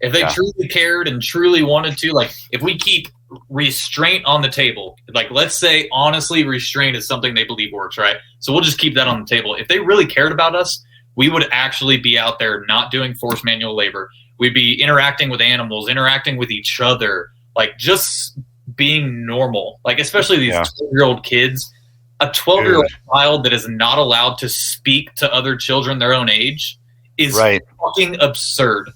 If they truly cared and truly wanted to, like, if we keep restraint on the table, like, let's say honestly restraint is something they believe works, right? So we'll just keep that on the table. If they really cared about us, we would actually be out there not doing forced manual labor. We'd be interacting with animals, interacting with each other, like just being normal. Like, especially these 12-year-old kids. A 12-year-old child that is not allowed to speak to other children their own age is fucking absurd.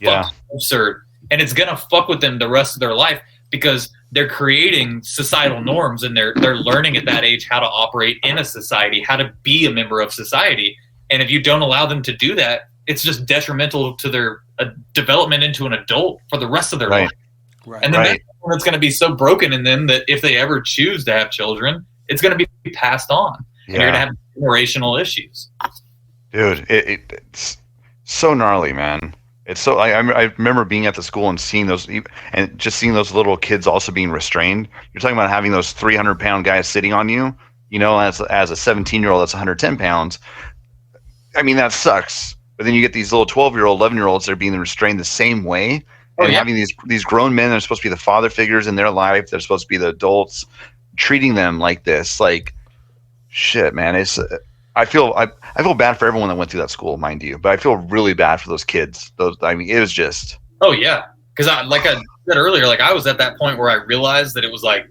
Fucking absurd. And it's gonna fuck with them the rest of their life, because they're creating societal norms, and they're learning at that age how to operate in a society, how to be a member of society. And if you don't allow them to do that, it's just detrimental to their development into an adult for the rest of their life. Right. And then Right. that's going to be so broken in them that if they ever choose to have children, it's going to be passed on. And you're going to have generational issues. Dude, it's so gnarly, man. It's so I remember being at the school and seeing those, and just seeing those little kids also being restrained. You're talking about having those 300-pound guys sitting on you, as a 17-year-old that's 110 pounds. I mean, that sucks. But then you get these little 12-year-old, 11-year-olds that are being restrained the same way, and having these grown men that are supposed to be the father figures in their life, they're supposed to be the adults, treating them like this, like shit, man. It's I feel bad for everyone that went through that school, mind you, but I feel really bad for those kids. It was just. Oh yeah, because like I said earlier, like I was at that point where I realized that it was like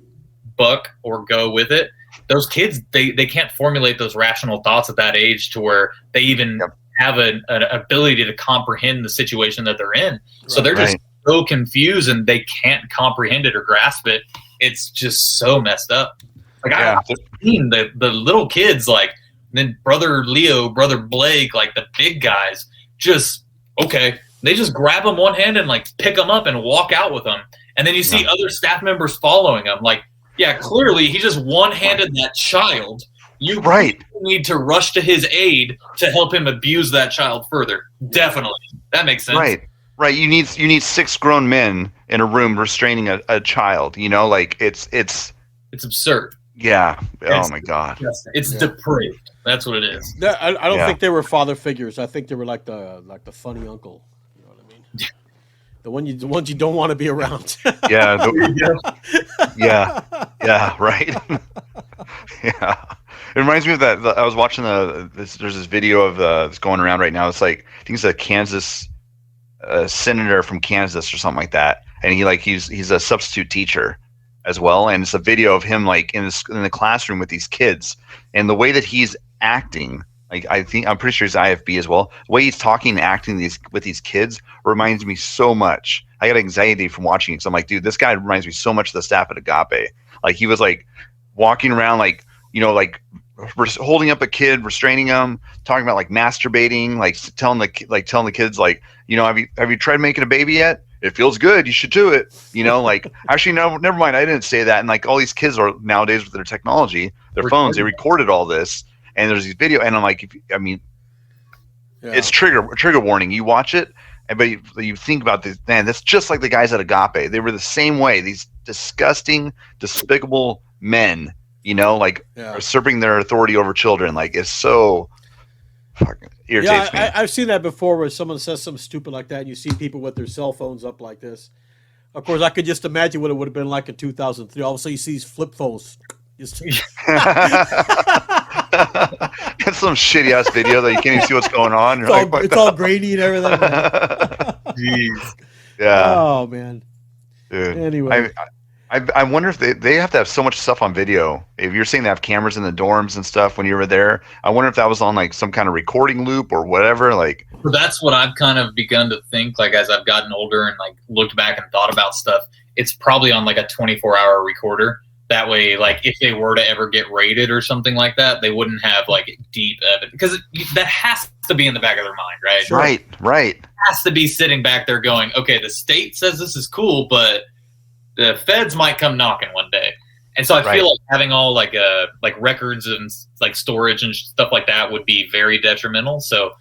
buck or go with it. Those kids, they can't formulate those rational thoughts at that age to where they even have an ability to comprehend the situation that they're in. Right. So they're just so confused and they can't comprehend it or grasp it. It's just so messed up. Like I've seen the little kids, like. And then brother Leo, brother Blake, like the big guys, they just grab them one hand and like pick them up and walk out with them. And then you see other staff members following them. Like, yeah, clearly he just one-handed that child. You need to rush to his aid to help him abuse that child further. Definitely. That makes sense. Right. You need 6 grown men in a room restraining a child, like it's absurd. Yeah. Oh my God. It's depraved. That's what it is. I don't think they were father figures. I think they were like the funny uncle. You know what I mean? The ones you don't want to be around. Yeah. Yeah. Right. Yeah. It reminds me of that. I was watching there's this video of that's going around right now. It's like I think it's a Kansas senator from Kansas or something like that, and he's a substitute teacher as well, and it's a video of him like in the classroom with these kids, and the way that he's acting, like I'm pretty sure he's IFB as well. The way he's talking and acting with these kids reminds me so much. I got anxiety from watching it because I'm like, dude, this guy reminds me so much of the staff at Agape. Like he was like walking around like holding up a kid, restraining him, talking about like masturbating, like telling the kids like, have you tried making a baby yet? It feels good. You should do it. Like actually, no, never mind. I didn't say that. And like all these kids are nowadays with their technology, their phones, they recorded all this, and there's these video. And I'm like, it's trigger warning. You watch it, but you think about this. Man, that's just like the guys at Agape. They were the same way. These disgusting, despicable men. Usurping their authority over children. Like it's so fucking irritates me. I've seen that before where someone says something stupid like that and you see people with their cell phones up like this. Of course, I could just imagine what it would have been like in 2003. All of a sudden you see these flip phones. It's some shitty ass video that you can't even see what's going on. It's all grainy and everything. Jeez. Yeah. Oh, man. Dude. Anyway. I wonder if they have to have so much stuff on video. If you're saying they have cameras in the dorms and stuff when you were there, I wonder if that was on like some kind of recording loop or whatever. Like that's what I've kind of begun to think. Like as I've gotten older and like looked back and thought about stuff, it's probably on like a 24-hour recorder. That way, like if they were to ever get raided or something like that, they wouldn't have like deep evidence because that has to be in the back of their mind, right? Sure. Right. It has to be sitting back there going, okay, the state says this is cool, but the feds might come knocking one day. And so I feel like having all like records and like storage and stuff like that would be very detrimental. So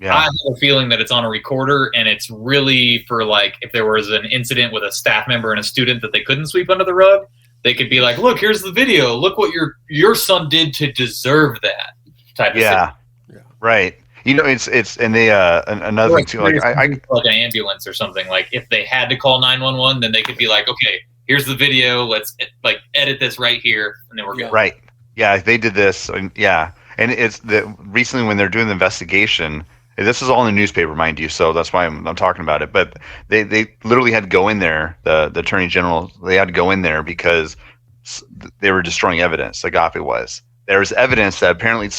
I have a feeling that it's on a recorder and it's really for like if there was an incident with a staff member and a student that they couldn't sweep under the rug, they could be like, look, here's the video. Look what your son did to deserve that type of thing. Yeah. Right. It's and they another thing too, like like an ambulance or something. Like if they had to call 911, then they could be like, okay, here's the video. Let's like edit this right here, and then we're good. Right. Yeah, they did this. Yeah, and it's recently when they're doing the investigation. This is all in the newspaper, mind you, so that's why I'm talking about it. But they literally had to go in there. The attorney general, they had to go in there because they were destroying evidence. Agape was. There was evidence that apparently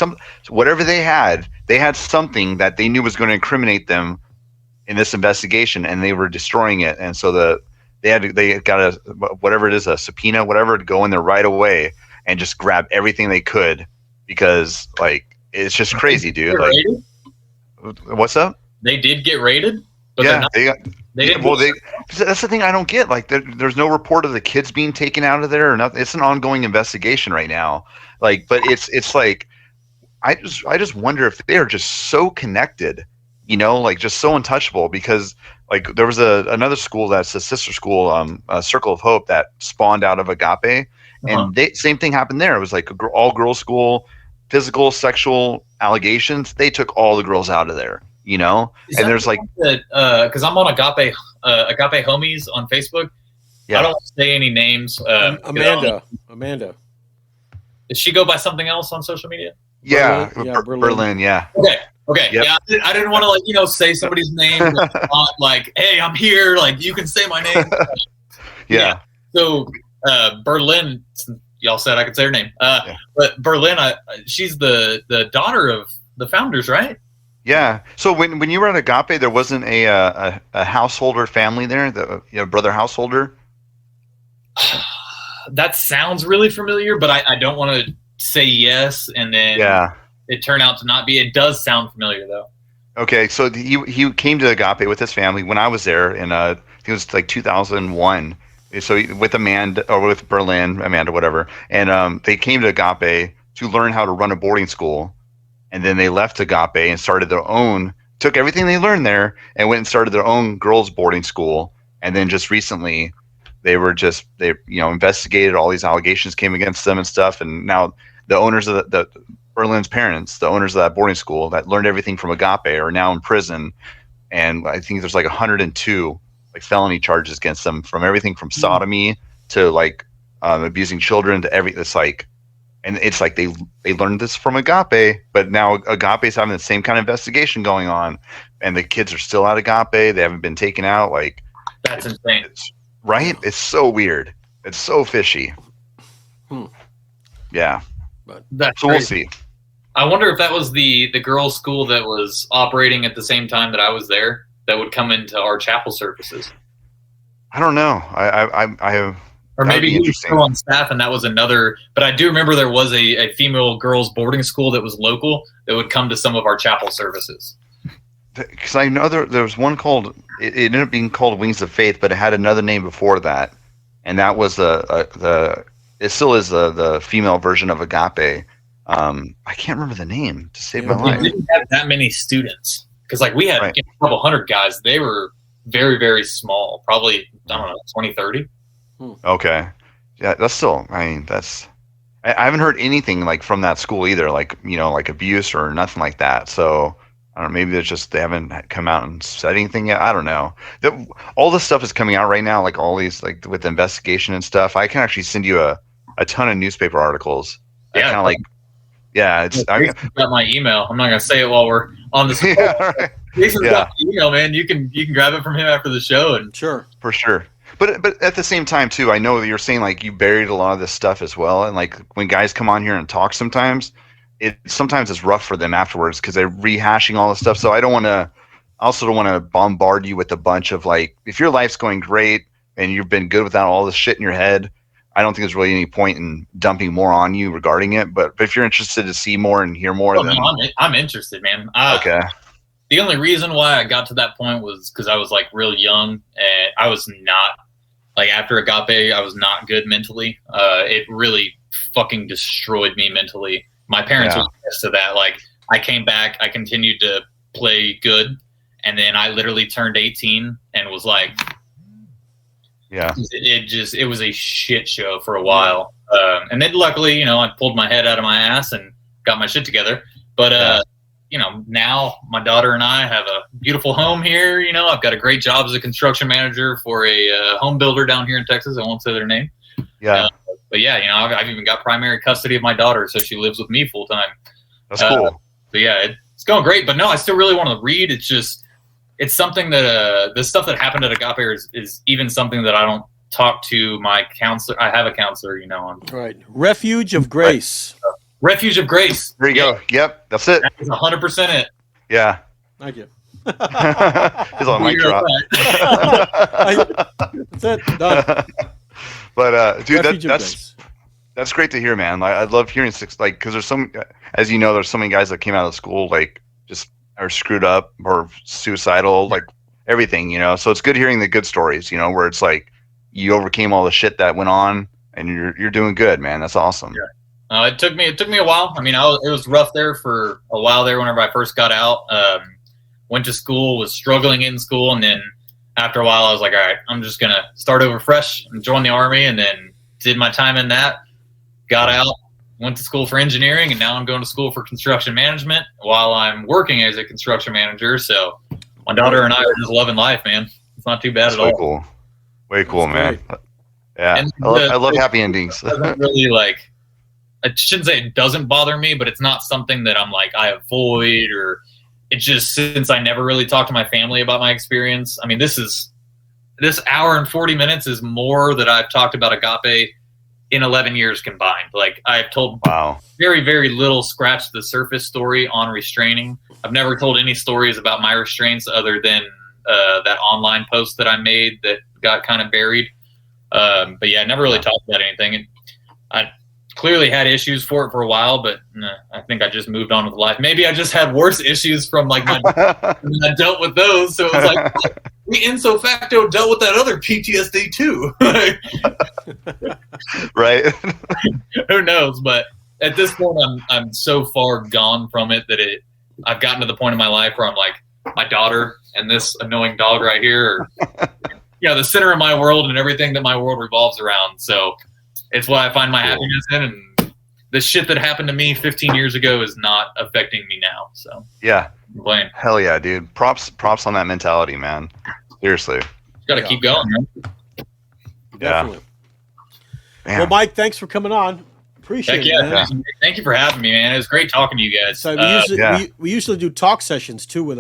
whatever they had something that they knew was going to incriminate them in this investigation, and they were destroying it. And so they got a whatever it is, a subpoena, whatever, to go in there right away and just grab everything they could because like it's just crazy, dude. Like, what's up? They did get raided, but They didn't. Well, that's the thing I don't get. Like, there's no report of the kids being taken out of there or nothing. It's an ongoing investigation right now. Like, but it's like, I just wonder if they are just so connected, like just so untouchable. Because like there was another school that's a sister school, Circle of Hope, that spawned out of Agape, and same thing happened there. It was like all girls school, physical, sexual allegations. They took all the girls out of there. And there's like, because I'm on Agape Homies on Facebook. yeah. I don't say any names. Amanda. Does she go by something else on social media? Yeah, Berlin. Berlin. Yeah. Okay. Yep. Yeah, I didn't want to say somebody's name. Like, hey, I'm here. Like, you can say my name. Yeah. So Berlin, y'all said I could say her name. But Berlin, she's the daughter of the founders, right? Yeah. So when you were at Agape, there wasn't a householder family there, the brother householder. That sounds really familiar, but I don't want to say yes and then it turned out to not be. It does sound familiar though. Okay, so he came to Agape with his family when I was there in I think it was like 2001. So with Amanda or with Berlin, Amanda, whatever, and they came to Agape to learn how to run a boarding school, and then they left Agape and started their own. Took everything they learned there and went and started their own girls' boarding school, and then just recently they investigated all these allegations came against them and stuff, and now the owners of the Berlin's parents, the owners of that boarding school that learned everything from Agape, are now in prison, and I think there's like 102 like felony charges against them, from everything from sodomy to like abusing children to it's like, and it's like they learned this from Agape, but now Agape's having the same kind of investigation going on, and the kids are still at Agape. They haven't been taken out. Like, that's insane. Right? It's so weird. It's so fishy. Yeah. But that's so crazy. We'll see. I wonder if that was the girls' school that was operating at the same time that I was there, that would come into our chapel services. I don't know. I have. Or maybe he was still on staff and that was another. But I do remember there was a female girls' boarding school that was local that would come to some of our chapel services. Because I know there was one called, it ended up being called Wings of Faith, but it had another name before that, and that was it still is the female version of Agape. I can't remember the name to save my life. We didn't have that many students because we had a couple hundred guys. They were very, very small, probably, I don't know, 20, 30. Okay. Yeah, that's still, I haven't heard anything like from that school either, like, like abuse or nothing like that. So I don't know, maybe they haven't come out and said anything yet. I don't know. All this stuff is coming out right now, like all these, like with the investigation and stuff. I can actually send you a ton of newspaper articles. Yeah. I got my email. I'm not going to say it while we're on this. Jason's got my email, man. You can grab it from him after the show. And sure. For sure. But at the same time, too, I know that you're saying like you buried a lot of this stuff as well. And like when guys come on here and talk sometimes it's rough for them afterwards because they're rehashing all this stuff. So I also don't want to bombard you with a bunch of like, if your life's going great and you've been good without all this shit in your head, I don't think there's really any point in dumping more on you regarding it. But if you're interested to see more and hear more, then I'm interested, man. Okay. The only reason why I got to that point was because I was like real young and I was not like after Agape, I was not good mentally. It really fucking destroyed me mentally. My parents were pissed to that. Like I came back, I continued to play good, and then I literally turned 18 and was like, it was a shit show for a while. And then luckily, I pulled my head out of my ass and got my shit together. But now my daughter and I have a beautiful home here. I've got a great job as a construction manager for a home builder down here in Texas. I won't say their name. Yeah. But yeah, I've even got primary custody of my daughter, so she lives with me full time. That's cool. But yeah, it's going great. But no, I still really want to read. It's something that the stuff that happened at Agape is even something that I don't talk to my counselor. I have a counselor, Right. Refuge of Grace. Refuge of Grace. There you go. Yep, that's it. That is 100% it. Yeah. Thank you. He's on mic drop. That's it. Done. But dude, that's great to hear, man. I love hearing because there's as you know, there's so many guys that came out of school like just are screwed up or suicidal, like everything, So it's good hearing the good stories, where it's like you overcame all the shit that went on, and you're doing good, man. That's awesome. Yeah. It took me a while. I mean, it was rough there for a while there. Whenever I first got out, went to school, was struggling in school, and then after a while, I was like, all right, I'm just gonna start over fresh and join the Army, and then did my time in that. Got out, went to school for engineering, and now I'm going to school for construction management while I'm working as a construction manager. So my daughter and I are just loving life, man. It's not too bad at all. Cool. Way cool, man. Yeah, And I love happy endings. Doesn't really I shouldn't say it doesn't bother me, but it's not something that I'm like I avoid, or it's just since I never really talked to my family about my experience. I mean, this hour and 40 minutes is more that I've talked about Agape in 11 years combined. Like, I've told very, very little scratch the surface story on restraining. I've never told any stories about my restraints other than that online post that I made that got kind of buried. But yeah, I never really talked about anything. And I clearly had issues for it for a while, but I think I just moved on with life. Maybe I just had worse issues from like my and I dealt with those. So it was like, we ipso facto dealt with that other PTSD too. Right. Who knows? But at this point, I'm so far gone from it that I've gotten to the point in my life where I'm like, my daughter and this annoying dog right here are the center of my world and everything that my world revolves around. So it's what I find my happiness in, and the shit that happened to me 15 years ago is not affecting me now. So yeah, blame. Hell yeah, dude. Props on that mentality, man. Seriously. Got to keep going, man. Definitely. Yeah. Well, Mike, thanks for coming on. Appreciate it, man. Yeah. Thank you for having me, man. It was great talking to you guys. So we usually do talk sessions too with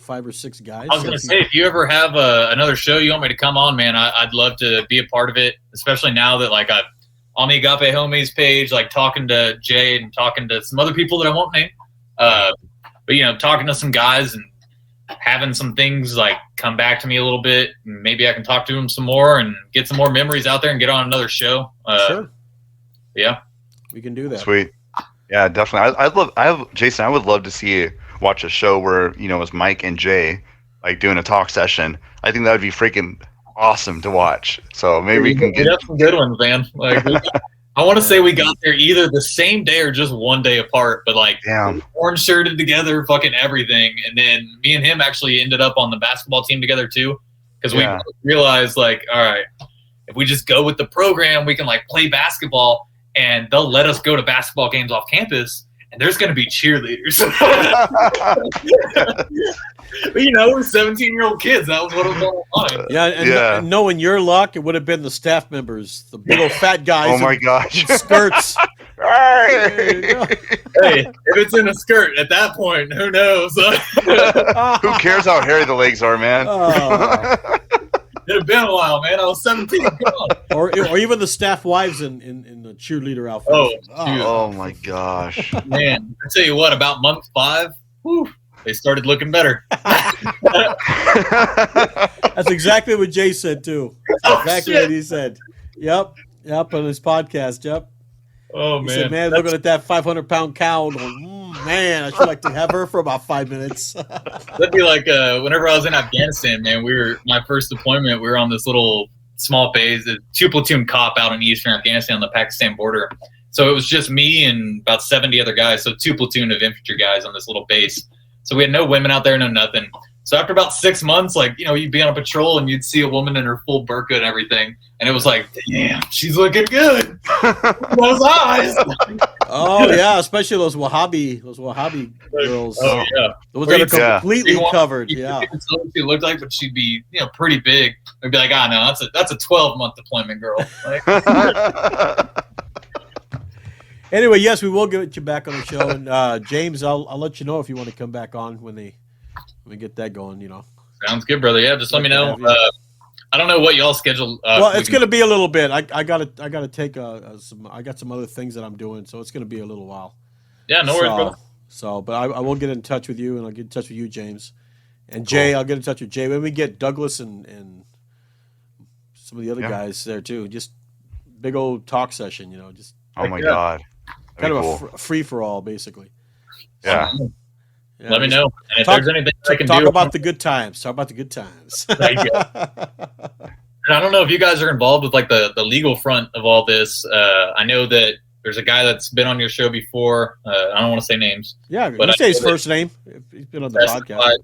5 or 6 guys. I was going to say, if you ever have another show you want me to come on, man, I'd love to be a part of it, especially now that like I'm on the Agape Homies page, like talking to Jay and talking to some other people that I won't name. But talking to some guys and having some things like come back to me a little bit, and maybe I can talk to them some more and get some more memories out there and get on another show. Sure. Yeah. We can do that. Sweet. Yeah, definitely. Jason, I would love to see you watch a show where, it was Mike and Jay like doing a talk session. I think that would be freaking awesome to watch. So maybe we can get some good ones, man. Like, I want to say we got there either the same day or just one day apart, but like orange shirted together, fucking everything. And then me and him actually ended up on the basketball team together too. Because we realized like, all right, if we just go with the program, we can like play basketball and they'll let us go to basketball games off campus, and there's going to be cheerleaders. But, we're 17-year-old kids. That was what was going on. Yeah, and knowing your luck, it would have been the staff members, the big old fat guys. Oh, my gosh. Skirts. Hey, if it's in a skirt at that point, who knows? Who cares how hairy the legs are, man? It had been a while, man. I was 17. or even the staff wives in the cheerleader outfit. Oh my gosh. Man, I tell you what, about month 5, they started looking better. That's exactly what Jay said too. Exactly what he said. Yep, on his podcast. Yep. Oh he man, said, man, looking at that 500-pound cow, going, man, I should like to have her for about 5 minutes. That'd be like whenever I was in Afghanistan, man. My first deployment. We were on this little small base, a 2-platoon cop out in eastern Afghanistan on the Pakistan border. So it was just me and about 70 other guys. So 2 platoon of infantry guys on this little base. So we had no women out there, no nothing. So after about 6 months, like, you'd be on a patrol and you'd see a woman in her full burqa and everything. And it was like, damn, she's looking good. Those eyes. Oh, yeah, especially those Wahhabi girls. Oh, yeah. Those that are completely covered. Yeah. She looked like, but she'd be, pretty big. They'd be like, no, that's a 12-month deployment girl. Like, anyway, yes, we will get you back on the show. And James, I'll let you know if you want to come back on when we get that going, Sounds good, brother. Yeah, just let me know. I don't know what y'all schedule. Well, it's going to be a little bit. I gotta take I got some other things that I'm doing, so it's going to be a little while. Yeah, no worries, brother. So, but I will get in touch with you, and I'll get in touch with you, James, and Jay. I'll get in touch with Jay when we get Douglas and some of the other guys there too. Just big old talk session, just. Oh my God. Kind of a free for all, basically. Yeah. let me know. And if talk- there's anything I can Talk do, about the good times. Talk about the good times. There you go. And I don't know if you guys are involved with like the legal front of all this. I know that there's a guy that's been on your show before. I don't want to say names. Yeah, but you I say his know that first name. He's been on the testified.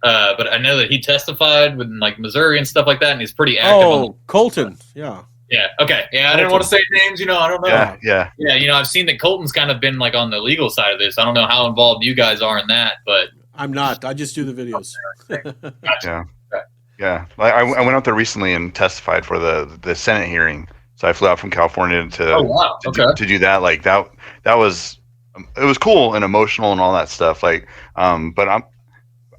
podcast. But I know that he testified with like Missouri and stuff like that, and he's pretty active. Oh, Colton. Yeah. Yeah. Okay. Yeah, I didn't want to say names. I don't know. Yeah. Yeah. I've seen that Colton's kind of been like on the legal side of this. I don't know how involved you guys are in that, but I'm not. I just do the videos. gotcha. Yeah. I went out there recently and testified for the Senate hearing. So I flew out from California to do that. Like that was, it was cool and emotional and all that stuff. Like, but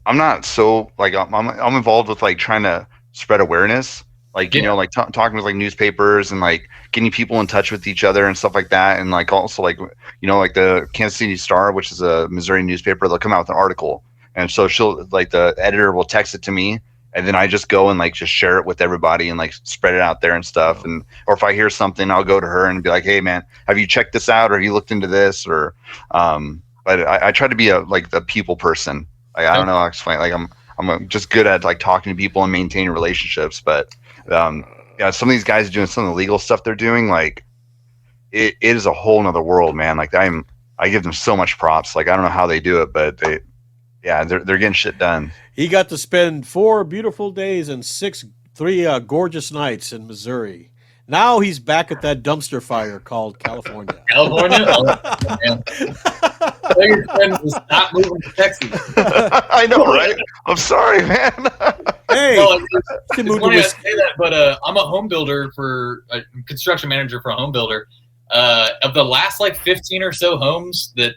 I'm not so like I'm involved with like trying to spread awareness. Like, like talking with like newspapers and like getting people in touch with each other and stuff like that. And like also like, like the Kansas City Star, which is a Missouri newspaper, they'll come out with an article. And so she'll like the editor will text it to me. And then I just go and like just share it with everybody and like spread it out there and stuff. And or if I hear something, I'll go to her and be like, hey man, have you checked this out? Or have you looked into this? Or but I try to be like the people person. Like I don't know how to explain. Like I'm just good at like talking to people and maintaining relationships. But some of these guys doing some of the legal stuff they're doing, like it is a whole nother world, man. Like I give them so much props. Like I don't know how they do it, but they're getting shit done. He got to spend 4 beautiful days and 3 gorgeous nights in Missouri. Now he's back at that dumpster fire called California. California? Oh, man. Your friends is not moving to Texas. I know, right? I'm sorry, man. Hey, it's funny I say that, but I'm a home builder a construction manager for a home builder. Of the last like 15 or so homes that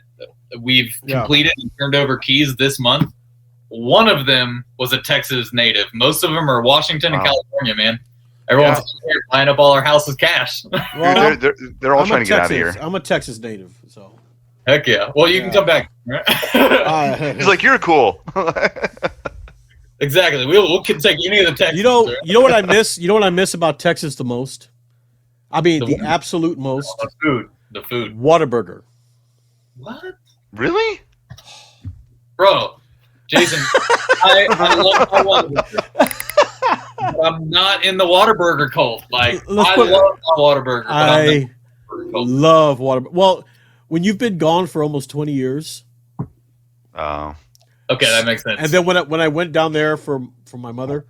we've completed and turned over keys this month, one of them was a Texas native. Most of them are Washington and California, man. Everyone's buying up all our houses cash. Well, they're all trying to get out of here. I'm a Texas native, so. Heck yeah. Well, you can come back. He's like, you're cool. Exactly. We'll take any of the Texas. You know what I miss? You know what I miss about Texas the most? I mean, the absolute most. The food. Whataburger. What? Really? Bro, Jason, I love my Whataburger. I'm not in the Whataburger cult. Like, I love my Whataburger. I love Whataburger. Well, when you've been gone for almost 20 years. Oh. Okay, that makes sense. And then when I went down there for my mother,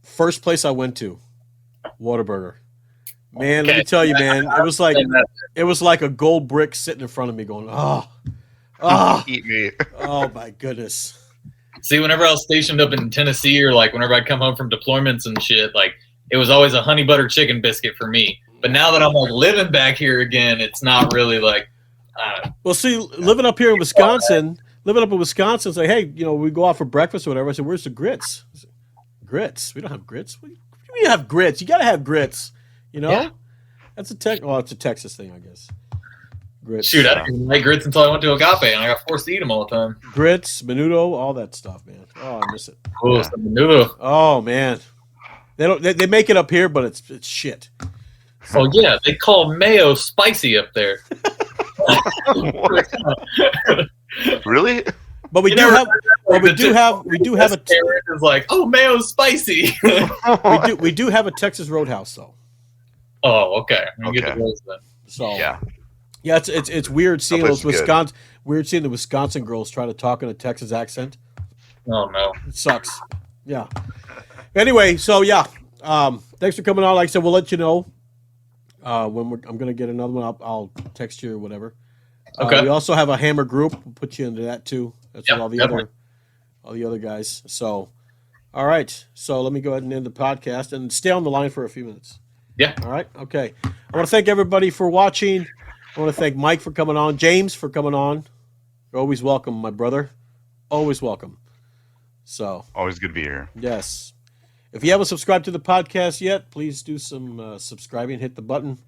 first place I went to, Whataburger. Man, let me tell you, man, it was like a gold brick sitting in front of me going, eat me. Oh my goodness. See, whenever I was stationed up in Tennessee or like whenever I'd come home from deployments and shit, like it was always a honey butter chicken biscuit for me. But now that I'm like living back here again, it's not really like. Well, see, living up in Wisconsin, it's like, hey, we go out for breakfast or whatever. I said, where's the grits? I said, grits? We don't have grits. What do you mean you have grits? You got to have grits. Yeah. That's it's a Texas thing, I guess. Grits. Shoot, I didn't like grits until I went to Agape, and I got forced to eat them all the time. Grits, menudo, all that stuff, man. Oh, I miss it. Oh, some menudo. Oh man, they make it up here, but it's shit. Oh yeah, they call mayo spicy up there. Really? But we do have a parent is like, oh, mayo's spicy. we do have a Texas Roadhouse though. Oh, okay. Get the then. So yeah, it's weird seeing the Wisconsin girls try to talk in a Texas accent. Oh no, it sucks. Yeah. Anyway, so yeah, thanks for coming on. Like I said, we'll let you know when I'm gonna get another one. I'll text you or whatever. Okay. We also have a Hammer group. We'll put you into that too. That's with all the other guys. So, all right. So let me go ahead and end the podcast and stay on the line for a few minutes. Yeah. All right. Okay. I want to thank everybody for watching. I want to thank Mike for coming on, James for coming on. You're always welcome, my brother. Always welcome. So. Always good to be here. Yes. If you haven't subscribed to the podcast yet, please do some subscribing. Hit the button.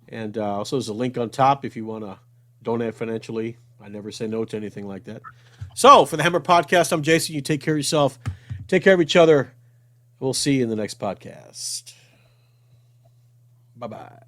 And also there's a link on top if you want to donate financially. I never say no to anything like that. So for the Hammer Podcast, I'm Jason. You take care of yourself. Take care of each other. We'll see you in the next podcast. Bye-bye.